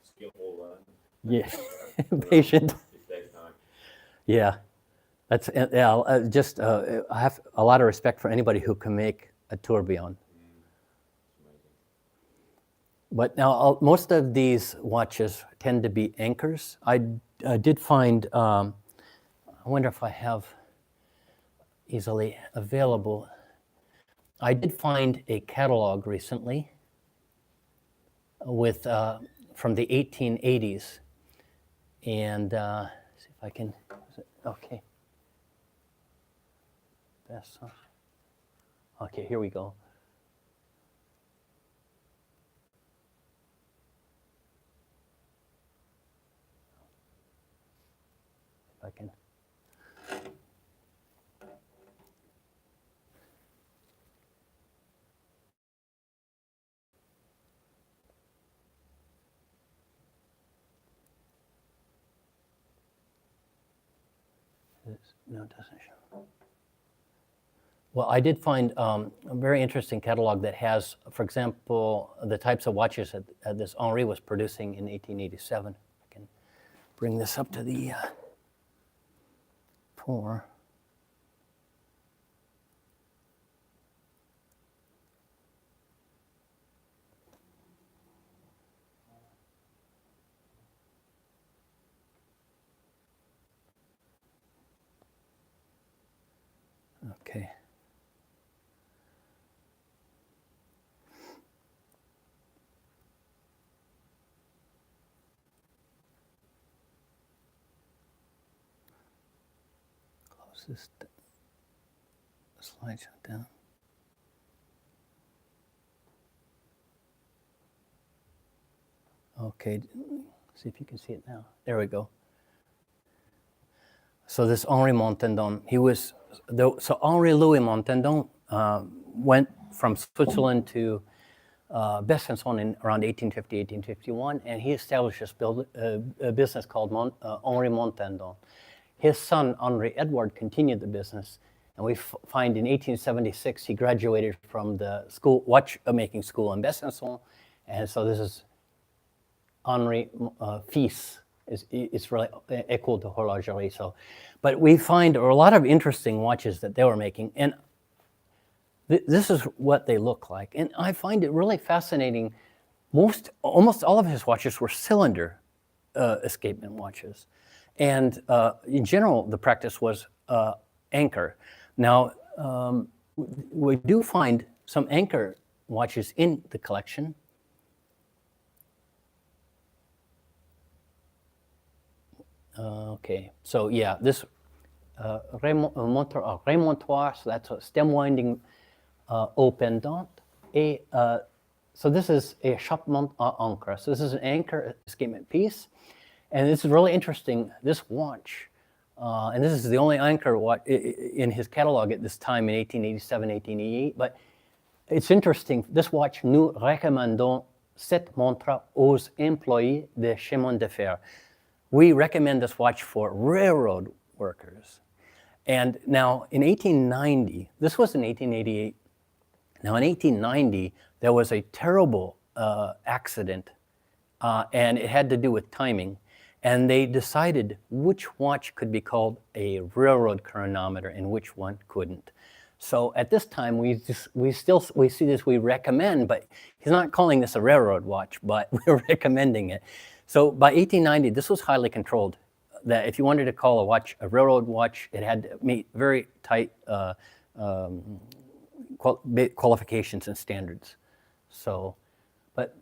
skillful and Yeah, patient. it takes time. Yeah, I have a lot of respect for anybody who can make a tourbillon. But now most of these watches tend to be anchors. I did find, I wonder if I have easily available. I did find a catalog recently with from the 1880s, and see if I can. Okay. Okay, here we go. If I can. No, it doesn't show. Well, I did find a very interesting catalog that has, for example, the types of watches that this Henri was producing in 1887. I can bring this up to the pour. Okay. Close this slideshow down. Okay, see if you can see it now. There we go. So this Henri Montandon, so Henri Louis Montandon went from Switzerland to Besançon in around 1850, 1851, and he established a business called Henri Montandon. His son, Henri Edward, continued the business, and we find in 1876 he graduated from the watchmaking school in Besançon, and so this is Henri fils. It's really equal to horologerie. So, but we find a lot of interesting watches that they were making, and this is what they look like. And I find it really fascinating. Almost all of his watches were cylinder escapement watches, and in general, the practice was anchor. Now, we do find some anchor watches in the collection. Okay, so yeah, this remontoir, so that's a stem winding au pendant. So this is a chapeau ancre. So this is an anchor escapement piece, and this is really interesting. This watch, and this is the only anchor watch in his catalog at this time in 1887, 1888. But it's interesting. This watch, nous recommandons cette montre aux employés de chemin de fer. We recommend this watch for railroad workers. And now in 1890, this was in 1888. Now in 1890, there was a terrible accident, and it had to do with timing. And they decided which watch could be called a railroad chronometer and which one couldn't. So at this time, we see this, we recommend, but he's not calling this a railroad watch, but we're recommending it. So by 1890, this was highly controlled, that if you wanted to call a watch a railroad watch, it had to meet very tight qualifications and standards. So, but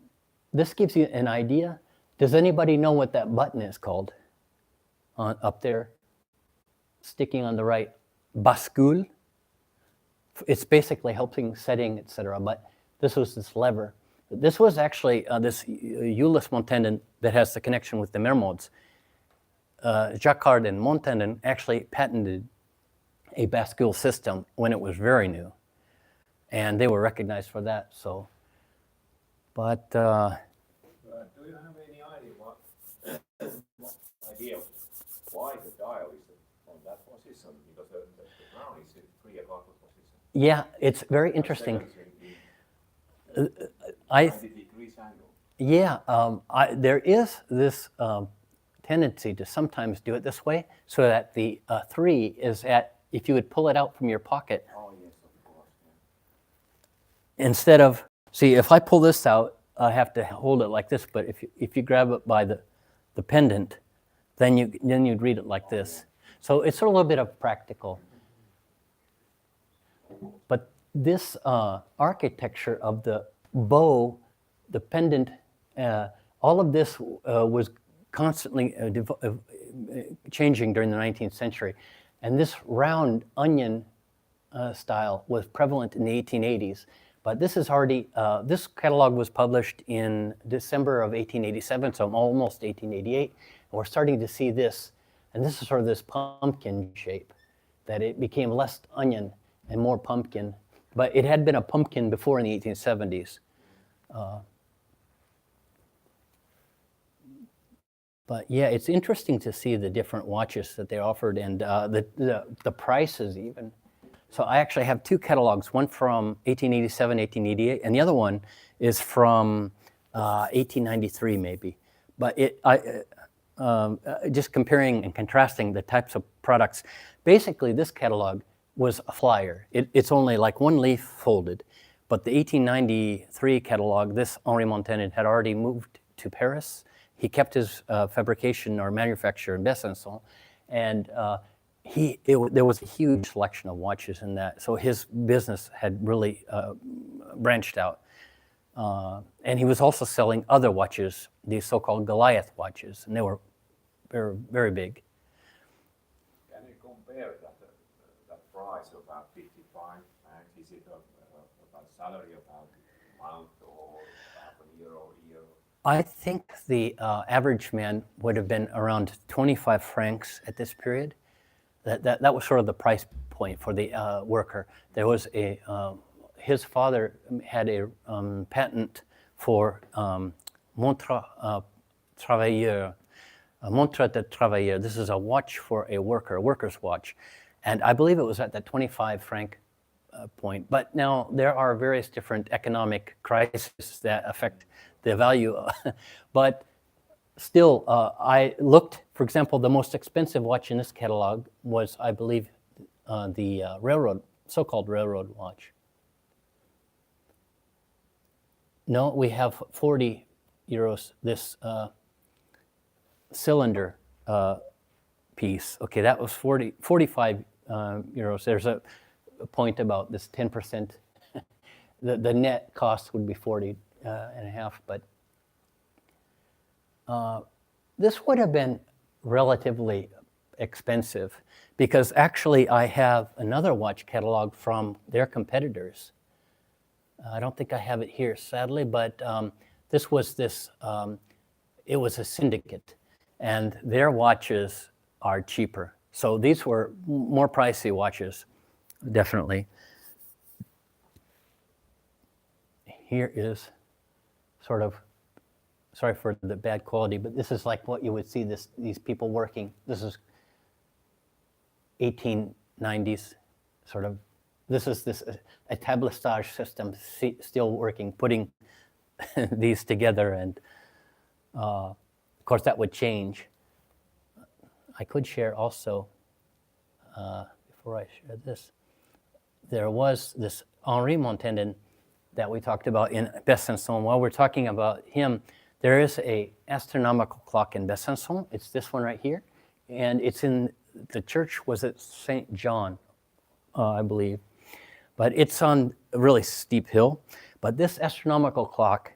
this gives you an idea. Does anybody know what that button is called? Up there, sticking on the right, bascule. It's basically helping setting, etc. But this was this lever. This was actually this Ulysse Montandon that has the connection with the Mermods. Jacquard and Montandon actually patented a bascule system when it was very new, and they were recognized for that. So, but do you have any idea why the dial is on that position? Because the crown is in 3 o'clock position. yeah, it's very interesting. 90 degrees angle. Yeah, there is this tendency to sometimes do it this way, so that the 3 is at, if you would pull it out from your pocket. Oh, yes, of course. Yeah. Instead of, see, if I pull this out, I have to hold it like this, but if you grab it by the pendant, then you'd read it like this. So it's a little bit of practical. But this architecture of the bow, the pendant, all of this was constantly changing during the 19th century. And this round onion style was prevalent in the 1880s. But this is already, this catalog was published in December of 1887, so almost 1888. And we're starting to see this, and this is sort of this pumpkin shape, that it became less onion and more pumpkin. But it had been a pumpkin before in the 1870s. But yeah, it's interesting to see the different watches that they offered, and the prices even. So I actually have two catalogs, one from 1887, 1888, and the other one is from 1893 maybe. But just comparing and contrasting the types of products, basically this catalog was a flyer. It's only like one leaf folded. But the 1893 catalog, this Henri Montandon had already moved to Paris. He kept his fabrication or manufacture in Besançon, and there was a huge selection of watches in that. So his business had really branched out. And he was also selling other watches, these so-called Goliath watches, and they were very big. Can you compare that price of about 55 francs? Is it about salary about a month or half a year or a year? I think the average man would have been around 25 francs at this period. That was sort of the price point for the worker. There was his father had a patent for montre travailleur. Montre de travailleur. This is a watch for a worker, a worker's watch. And I believe it was at that 25 franc point. But now there are various different economic crises that affect the value. But still, I looked, for example, the most expensive watch in this catalog was, I believe, the so-called railroad watch. No, we have 40 euros, this cylinder piece. Okay, that was 45 euros. There's a point about this 10%. The net cost would be 40 and a half, but this would have been relatively expensive because actually I have another watch catalog from their competitors. I don't think I have it here, sadly, but it was a syndicate, and their watches are cheaper. So these were more pricey watches, definitely. Here is sort of, sorry for the bad quality, but this is like what you would see these people working. This is 1890s, sort of. This is this établissage system still working, putting these together, and of course that would change. I could share also, before I share this, there was this Henri Montandon that we talked about in Besançon. While we're talking about him, there is a astronomical clock in Besançon. It's this one right here, and it's in the church, was it Saint John, I believe. But it's on a really steep hill. But this astronomical clock,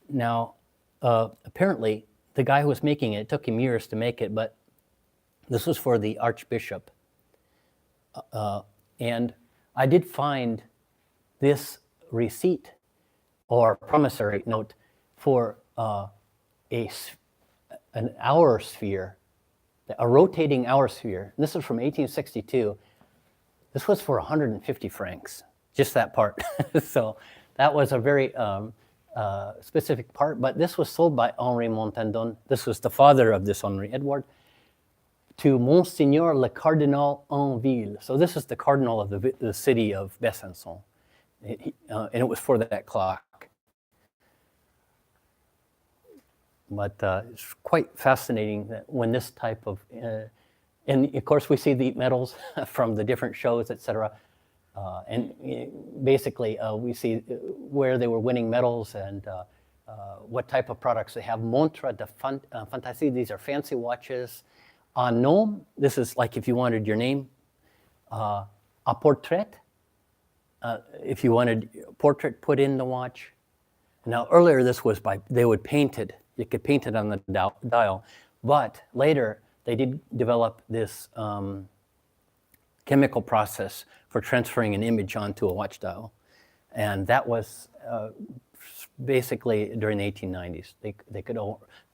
now, apparently, the guy who was making it took him years to make it, but this was for the Archbishop. And I did find this receipt or promissory note for an hour sphere, a rotating hour sphere. This is from 1862. This was for 150 francs, just that part. So that was a very specific part, but this was sold by Henri Montandon. This was the father of this Henri Edward, to Monseigneur le Cardinal en Ville. So this is the cardinal of the city of Besançon. And it was for that clock. But it's quite fascinating that when this type of, and of course we see the medals from the different shows, etc. And basically we see where they were winning medals and what type of products they have. Montre de fantaisie, these are fancy watches. En nom, this is like if you wanted your name. A portrait, if you wanted a portrait put in the watch. Now earlier this was they would paint it. You could paint it on the dial. But later they did develop this chemical process for transferring an image onto a watch dial. And that was basically during the 1890s. They could,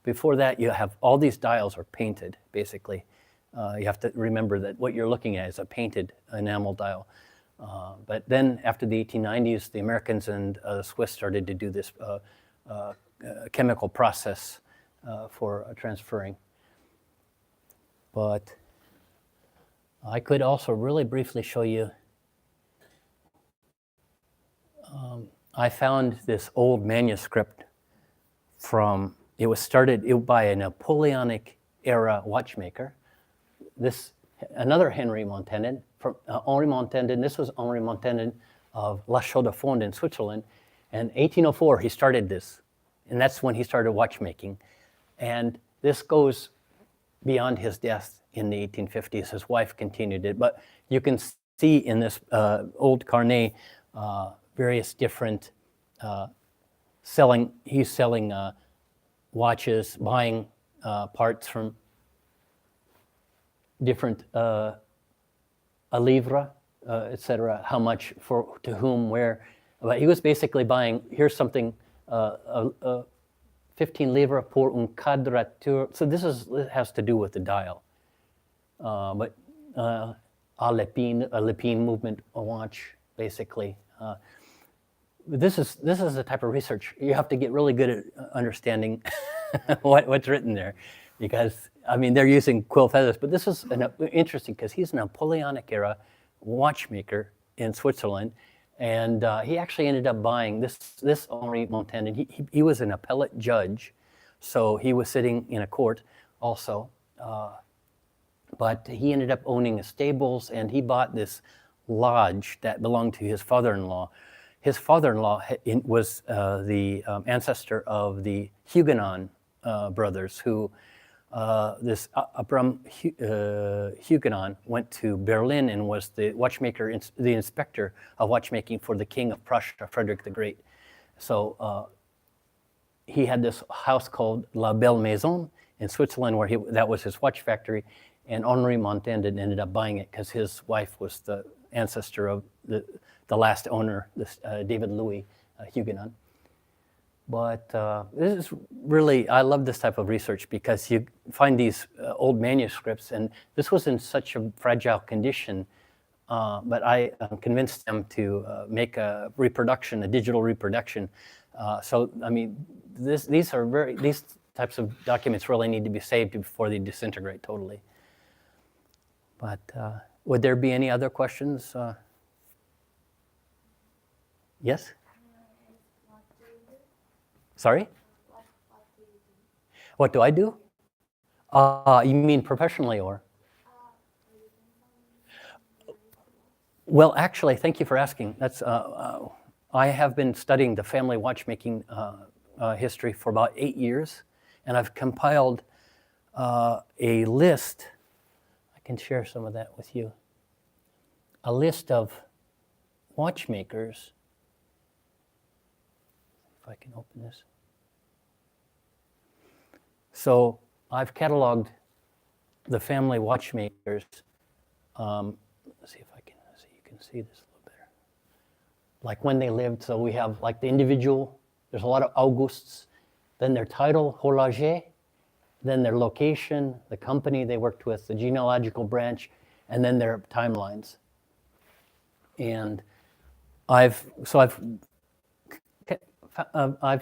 before that you have all these dials are painted basically. You have to remember that what you're looking at is a painted enamel dial. But then after the 1890s, the Americans and the Swiss started to do this chemical process for transferring. But I could also really briefly show you I found this old manuscript from, it was started by a Napoleonic era watchmaker. This, another Henry Montandon, from Henri Montandon, this was Henri Montandon of La Chaux-de-Fonds in Switzerland. And 1804, he started this. And that's when he started watchmaking. And this goes beyond his death in the 1850s. His wife continued it. But you can see in this old carnet various different he's selling watches, buying parts from different a livre, etc. How much for to whom, where. But he was basically buying. Here's something, 15 livres pour un quadrature. So this has to do with the dial. But a Lépine movement watch, basically. This is the type of research you have to get really good at understanding what's written there, because I mean they're using quill feathers, but this is interesting because he's a Napoleonic era watchmaker in Switzerland, and he actually ended up buying this Henri Montandon. He was an appellate judge, so he was sitting in a court also, but he ended up owning a stables, and he bought this lodge that belonged to his father-in-law. His father-in-law was the ancestor of the Huguenot brothers, who this Abram Huguenot went to Berlin and was the watchmaker, the inspector of watchmaking for the King of Prussia, Frederick the Great. So he had this house called La Belle Maison in Switzerland, where that was his watch factory, and Henri Montandon ended up buying it because his wife was the ancestor of the last owner, this David Louis Huguenot. But this is really, I love this type of research because you find these old manuscripts, and this was in such a fragile condition, but I convinced them to make a reproduction, a digital reproduction. So, I mean, these types of documents really need to be saved before they disintegrate totally. But would there be any other questions? Yes? Sorry? What do I do? You mean professionally or? Well, actually, thank you for asking. That's I have been studying the family watchmaking history for about 8 years, and I've compiled a list. I can share some of that with you. A list of watchmakers. If I can open this. So I've cataloged the family watchmakers. Let's see if I can see. You can see this a little better. Like when they lived. So we have like the individual. There's a lot of Augusts. Then their title, Horology. Then their location, the company they worked with, the genealogical branch, and then their timelines. And I've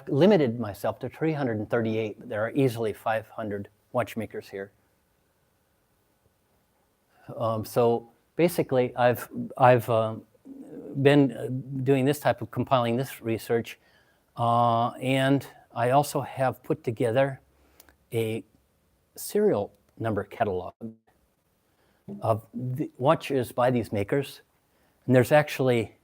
limited myself to 338. There are easily 500 watchmakers here. So basically, I've been doing this type of compiling this research, and I also have put together a serial number catalog of the watches by these makers, and there's actually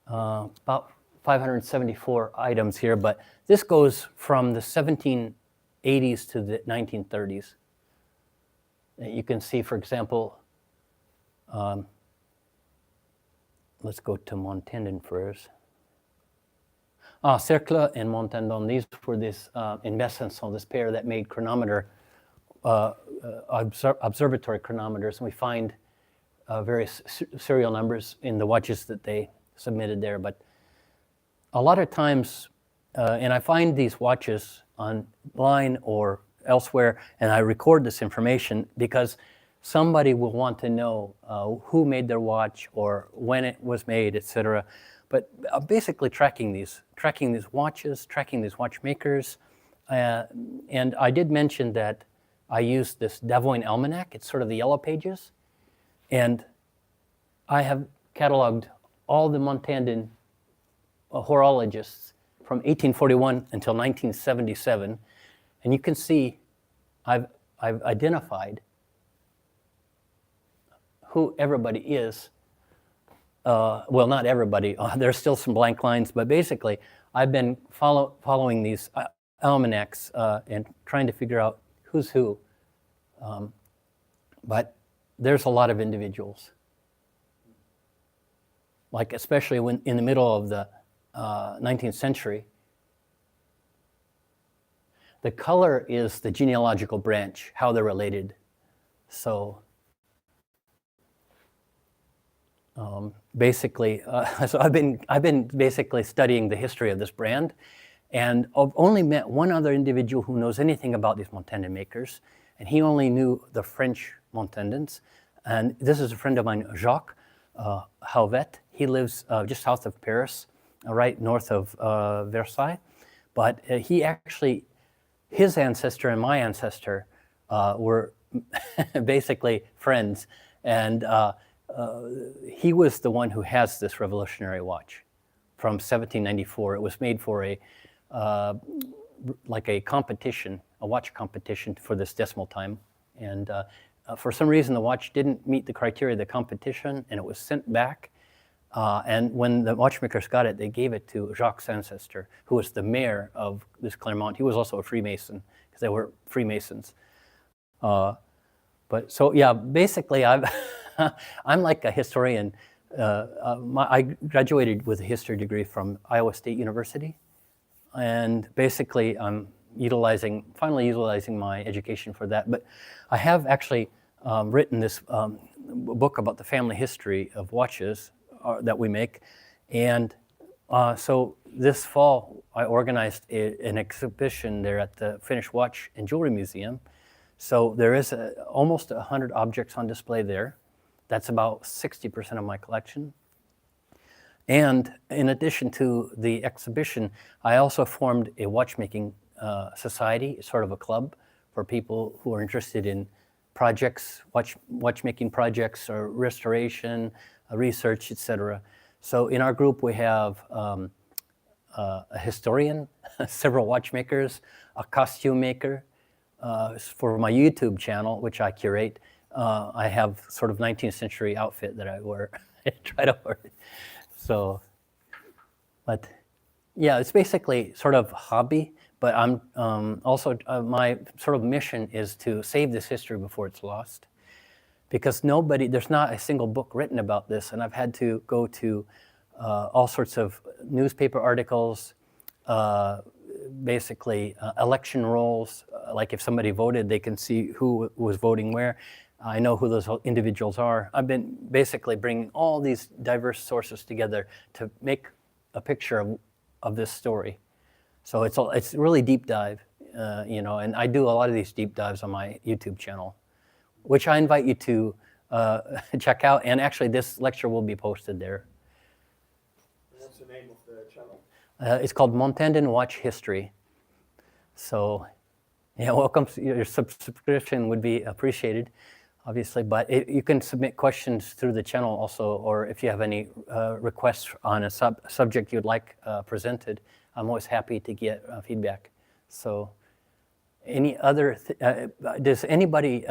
about 574 items here, but this goes from the 1780s to the 1930s. You can see, for example, let's go to Montandon first. Cercle and Montandon, these were this in Besançon, this pair that made chronometer, observatory chronometers, and we find various serial numbers in the watches that they submitted there. But a lot of times, and I find these watches online or elsewhere, and I record this information because somebody will want to know who made their watch or when it was made, etc. But basically tracking these watches, tracking these watchmakers. And I did mention that I used this Davoine Almanac. It's sort of the yellow pages. And I have cataloged all the Montandon horologists from 1841 until 1977. And you can see I've identified who everybody is. Well, not everybody. There's still some blank lines, but basically, I've been following these almanacs and trying to figure out who's who. But there's a lot of individuals. Like especially when in the middle of the 19th century. The color is the genealogical branch, how they're related. So basically, so I've been basically studying the history of this brand, and I've only met one other individual who knows anything about these Montandon makers, and he only knew the French Montandons. And this is a friend of mine, Jacques Hauvet. He lives just south of Paris, right north of Versailles. But he actually, his ancestor and my ancestor were basically friends. And he was the one who has this revolutionary watch from 1794. It was made for a like a competition, a watch competition for this decimal time. And for some reason, the watch didn't meet the criteria of the competition, and it was sent back. And when the watchmakers got it, they gave it to Jacques' ancestor, who was the mayor of this Clermont. He was also a Freemason, because they were Freemasons. But so, yeah, basically, I'm like a historian. I graduated with a history degree from Iowa State University. And basically, I'm finally utilizing my education for that. But I have actually written this book about the family history of watches that we make. And so this fall, I organized an exhibition there at the Finnish Watch and Jewelry Museum. So there is almost 100 objects on display there. That's about 60% of my collection. And in addition to the exhibition, I also formed a watchmaking society, sort of a club for people who are interested in projects, watchmaking projects or restoration, research, etc. So in our group, we have a historian, several watchmakers, a costume maker. For my YouTube channel, which I curate, I have sort of 19th century outfit that I wear, try to wear. So, but yeah, it's basically sort of hobby, but I'm also, my sort of mission is to save this history before it's lost. Because there's not a single book written about this, and I've had to go to all sorts of newspaper articles, basically election rolls, like if somebody voted, they can see who was voting where. I know who those individuals are. I've been basically bringing all these diverse sources together to make a picture of this story. So it's really deep dive, and I do a lot of these deep dives on my YouTube channel, which I invite you to check out. And actually, this lecture will be posted there. What's the name of the channel? It's called MONTANDON Watch History. So, yeah, welcome. Your subscription would be appreciated, obviously. But you can submit questions through the channel also, or if you have any requests on a subject you'd like presented, I'm always happy to get feedback. So, any other? Is anybody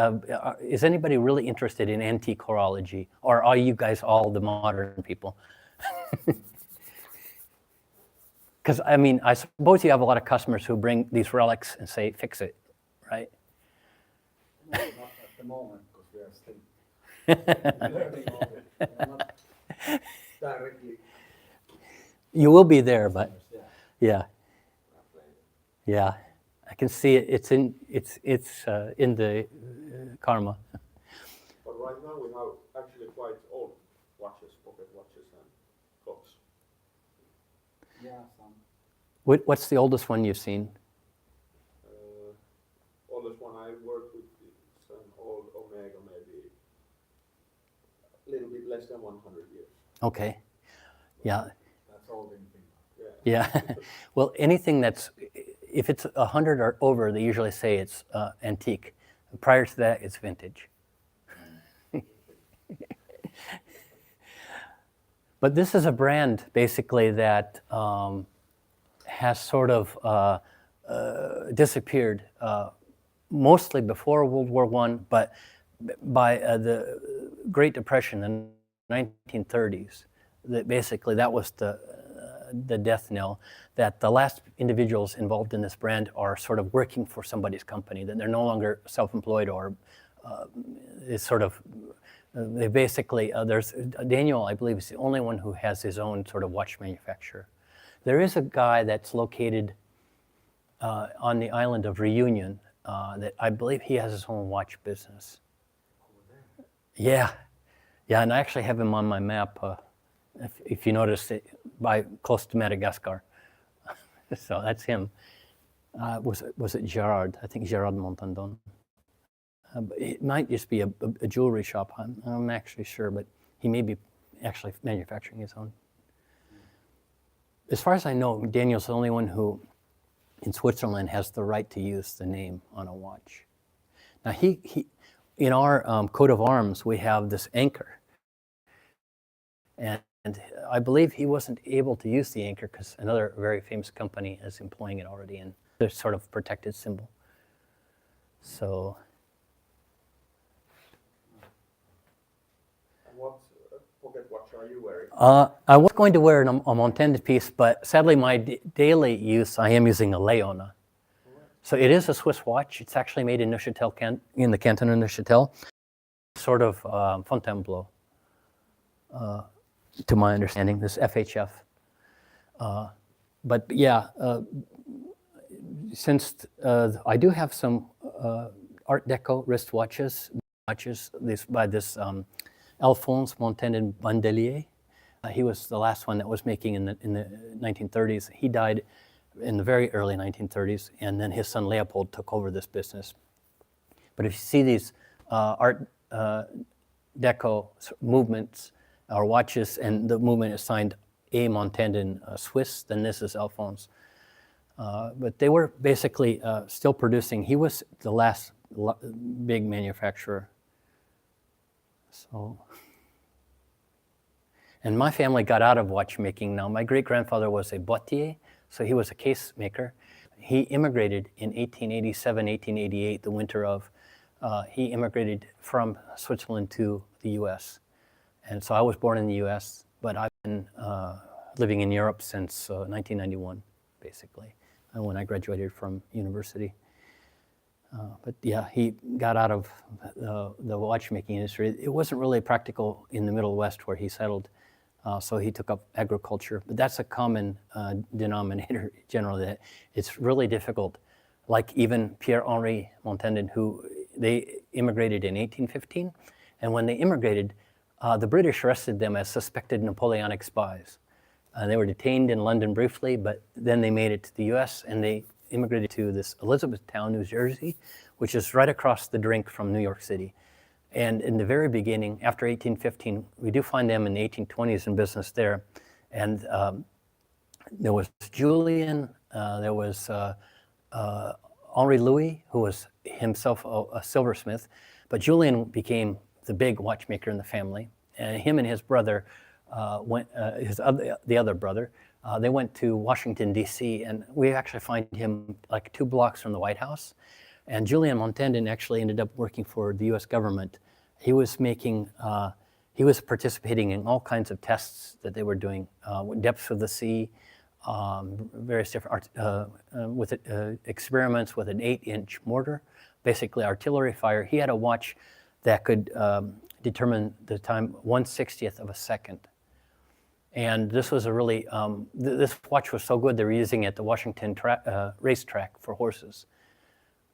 really interested in antique horology, or are you guys all the modern people? Because, I mean, I suppose you have a lot of customers who bring these relics and say, fix it, right? No, not at the moment, because we are still learning all of it. We're not directly. You will be there, but Yeah. yeah. I can see it. It's in the karma. But right now we have actually quite old watches, pocket watches and clocks. Yeah, some. What's the oldest one you've seen? Oldest one I worked with is an old Omega, maybe a little bit less than 100 years. Okay. Yeah. That's old in Finland. Yeah. Well, anything if it's 100 or over, they usually say it's antique. Prior to that, it's vintage. But this is a brand basically that has sort of disappeared, mostly before World War I, but by the Great Depression, the 1930s, that was the death knell, that the last individuals involved in this brand are sort of working for somebody's company, that they're no longer self-employed or is sort of, they basically, there's Daniel, I believe, is the only one who has his own sort of watch manufacturer. There is a guy that's located on the island of Reunion that I believe he has his own watch business. Yeah, and I actually have him on my map, if you notice, by close to Madagascar. So that's him. Was it Gerard? I think Gerard Montandon. It might just be a jewelry shop. I'm actually sure, but he may be actually manufacturing his own. As far as I know, Daniel's the only one who, in Switzerland, has the right to use the name on a watch. Now, he in our coat of arms, we have this anchor. And I believe he wasn't able to use the anchor because another very famous company is employing it already, and it's sort of protected symbol. So. What pocket watch are you wearing? I was going to wear a Montandon piece, but sadly my daily use, I am using a Leona. So it is a Swiss watch. It's actually made in Neuchâtel, in the canton of Neuchâtel. Sort of Fontainebleau, to my understanding, this FHF. But yeah, since I do have some Art Deco wrist watches by this Alphonse Montandon Bandelier. He was the last one that was making in the 1930s. He died in the very early 1930s, and then his son Leopold took over this business. But if you see these Art Deco movements or watches, and the movement is signed A. Montandon Swiss, then this is Alphonse. But they were basically still producing. He was the last big manufacturer. So, and my family got out of watchmaking now. My great-grandfather was a boîtier, so he was a case maker. He immigrated in 1887, 1888, the winter of, he immigrated from Switzerland to the US. And so I was born in the US, but I've been living in Europe since 1991, basically, when I graduated from university. But yeah, he got out of the watchmaking industry. It wasn't really practical in the Middle West where he settled, so he took up agriculture. But that's a common denominator generally, that it's really difficult. Like even Pierre-Henri Montandon, who they immigrated in 1815, and when they immigrated, the British arrested them as suspected Napoleonic spies. They were detained in London briefly, but then they made it to the US, and they immigrated to this Elizabethtown, New Jersey, which is right across the drink from New York City. And in the very beginning, after 1815, we do find them in the 1820s in business there. And there was Julian, there was Henri Louis, who was himself a silversmith, but Julian became the big watchmaker in the family. And him and his brother the other brother, they went to Washington, D.C., and we actually find him like 2 blocks from the White House. And Julian Montandon actually ended up working for the U.S. government. He was participating in all kinds of tests that they were doing, depths of the sea, various different experiments with an 8-inch mortar, basically artillery fire. He had a watch that could determine the time 1/60th of a second. And this was a really, this watch was so good they were using it at the Washington racetrack for horses.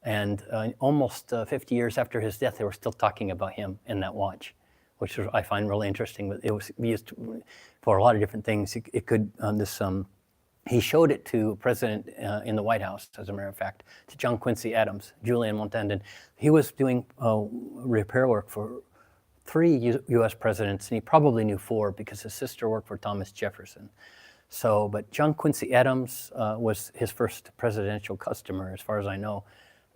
And almost 50 years after his death, they were still talking about him in that watch, which I find really interesting. But it was used for a lot of different things. It could, he showed it to President in the White House, as a matter of fact, to John Quincy Adams, Julian Montandon. He was doing repair work for 3 U.S. presidents, and he probably knew 4 because his sister worked for Thomas Jefferson. So, but John Quincy Adams was his first presidential customer, as far as I know.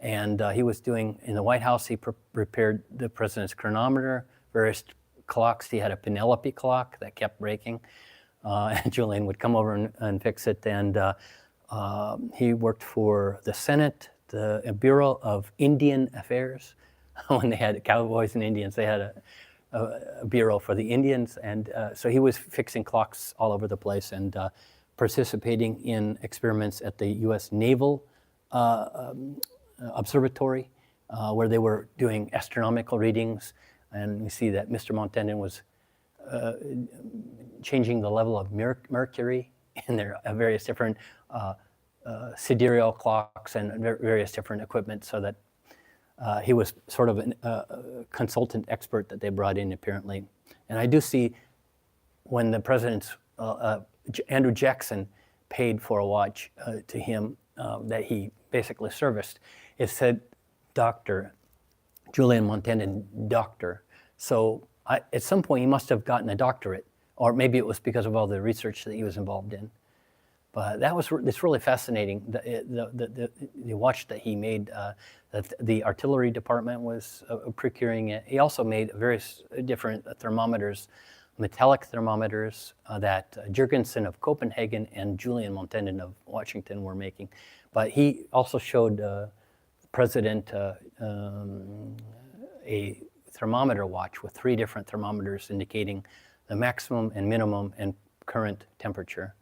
And he was doing, in the White House, he repaired the president's chronometer, various clocks. He had a Penelope clock that kept breaking, and Julian would come over and fix it. And he worked for the Senate, the Bureau of Indian Affairs. When they had cowboys and Indians, they had a bureau for the Indians. And so he was fixing clocks all over the place and participating in experiments at the U.S. Naval Observatory, where they were doing astronomical readings. And we see that Mr. Montandon was changing the level of mercury in their various different sidereal clocks and various different equipment, so that he was sort of a consultant expert that they brought in, apparently. And I do see when the president's, Andrew Jackson paid for a watch to him that he basically serviced, it said Dr. Julian Montandon, doctor. So at some point he must have gotten a doctorate, or maybe it was because of all the research that he was involved in. But it's really fascinating. The watch that he made, that the artillery department was procuring it. He also made various different thermometers, metallic thermometers that Jurgensen of Copenhagen and Julian Montandon of Washington were making. But he also showed the president a thermometer watch with 3 different thermometers indicating the maximum and minimum and current temperature.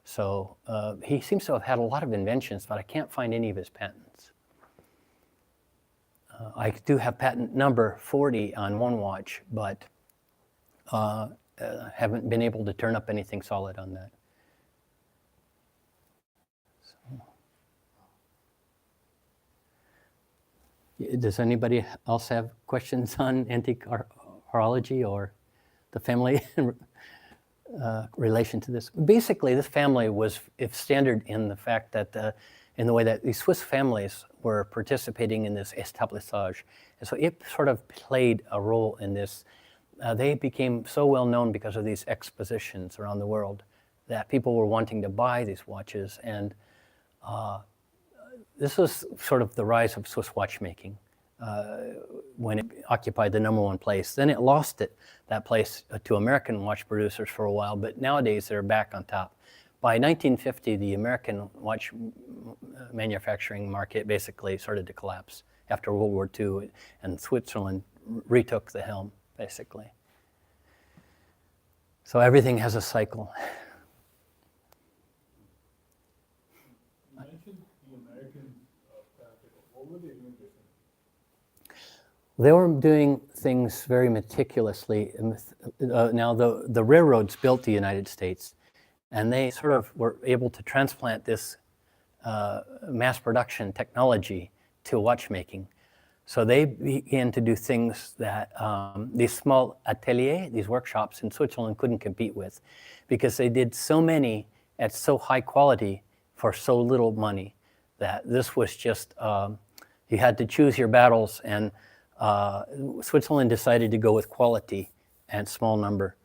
So he seems to have had a lot of inventions, but I can't find any of his patents. I do have patent number 40 on one watch, but haven't been able to turn up anything solid on that. So, does anybody else have questions on antique horology or the family relation to this? Basically, this family was standard in the fact that in the way that these Swiss families were participating in this établissage. And so it sort of played a role in this. They became so well known because of these expositions around the world that people were wanting to buy these watches. And this was sort of the rise of Swiss watchmaking when it occupied the #1 place. Then it lost that place to American watch producers for a while, but nowadays they're back on top. By 1950, the American watch manufacturing market basically started to collapse after World War II, and Switzerland retook the helm, basically. So everything has a cycle. You mentioned the Americans what were they doing different? They were doing things very meticulously. Now, the railroads built the United States, and they sort of were able to transplant this mass production technology to watchmaking. So they began to do things that these small ateliers, these workshops in Switzerland couldn't compete with, because they did so many at so high quality for so little money that this was just, you had to choose your battles, and Switzerland decided to go with quality and small number.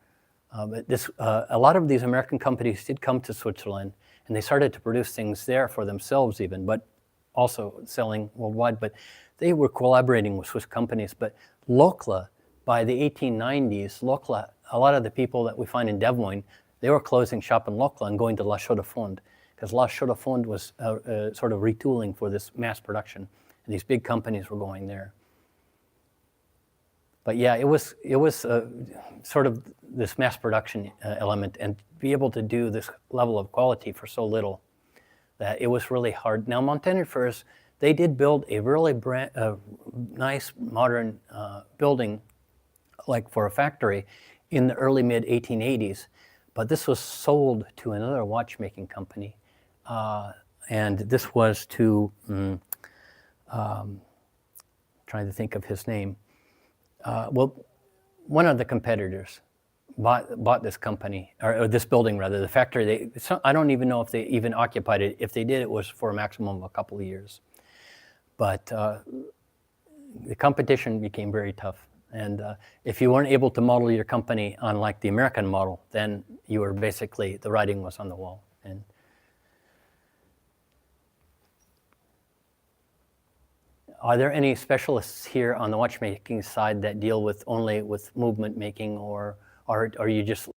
But a lot of these American companies did come to Switzerland, and they started to produce things there for themselves even, but also selling worldwide. But they were collaborating with Swiss companies. But Lokla, by the 1890s, Lokla, a lot of the people that we find in Des Moines, they were closing shop in Lokla and going to La Chaux-de-Fonds, because La Chaux-de-Fonds was sort of retooling for this mass production. And these big companies were going there. But yeah, it was sort of this mass production element, and be able to do this level of quality for so little that it was really hard. Now, Montandon Furs, they did build a really nice modern building, like for a factory, in the early mid 1880s. But this was sold to another watchmaking company, and this was to trying to think of his name. Well, one of the competitors bought this company, or this building rather, the factory. I don't even know if they even occupied it. If they did, it was for a maximum of a couple of years. But the competition became very tough. And if you weren't able to model your company on like the American model, then you were basically, the writing was on the wall. And Are there any specialists here on the watchmaking side that deal with only with movement making, or are you just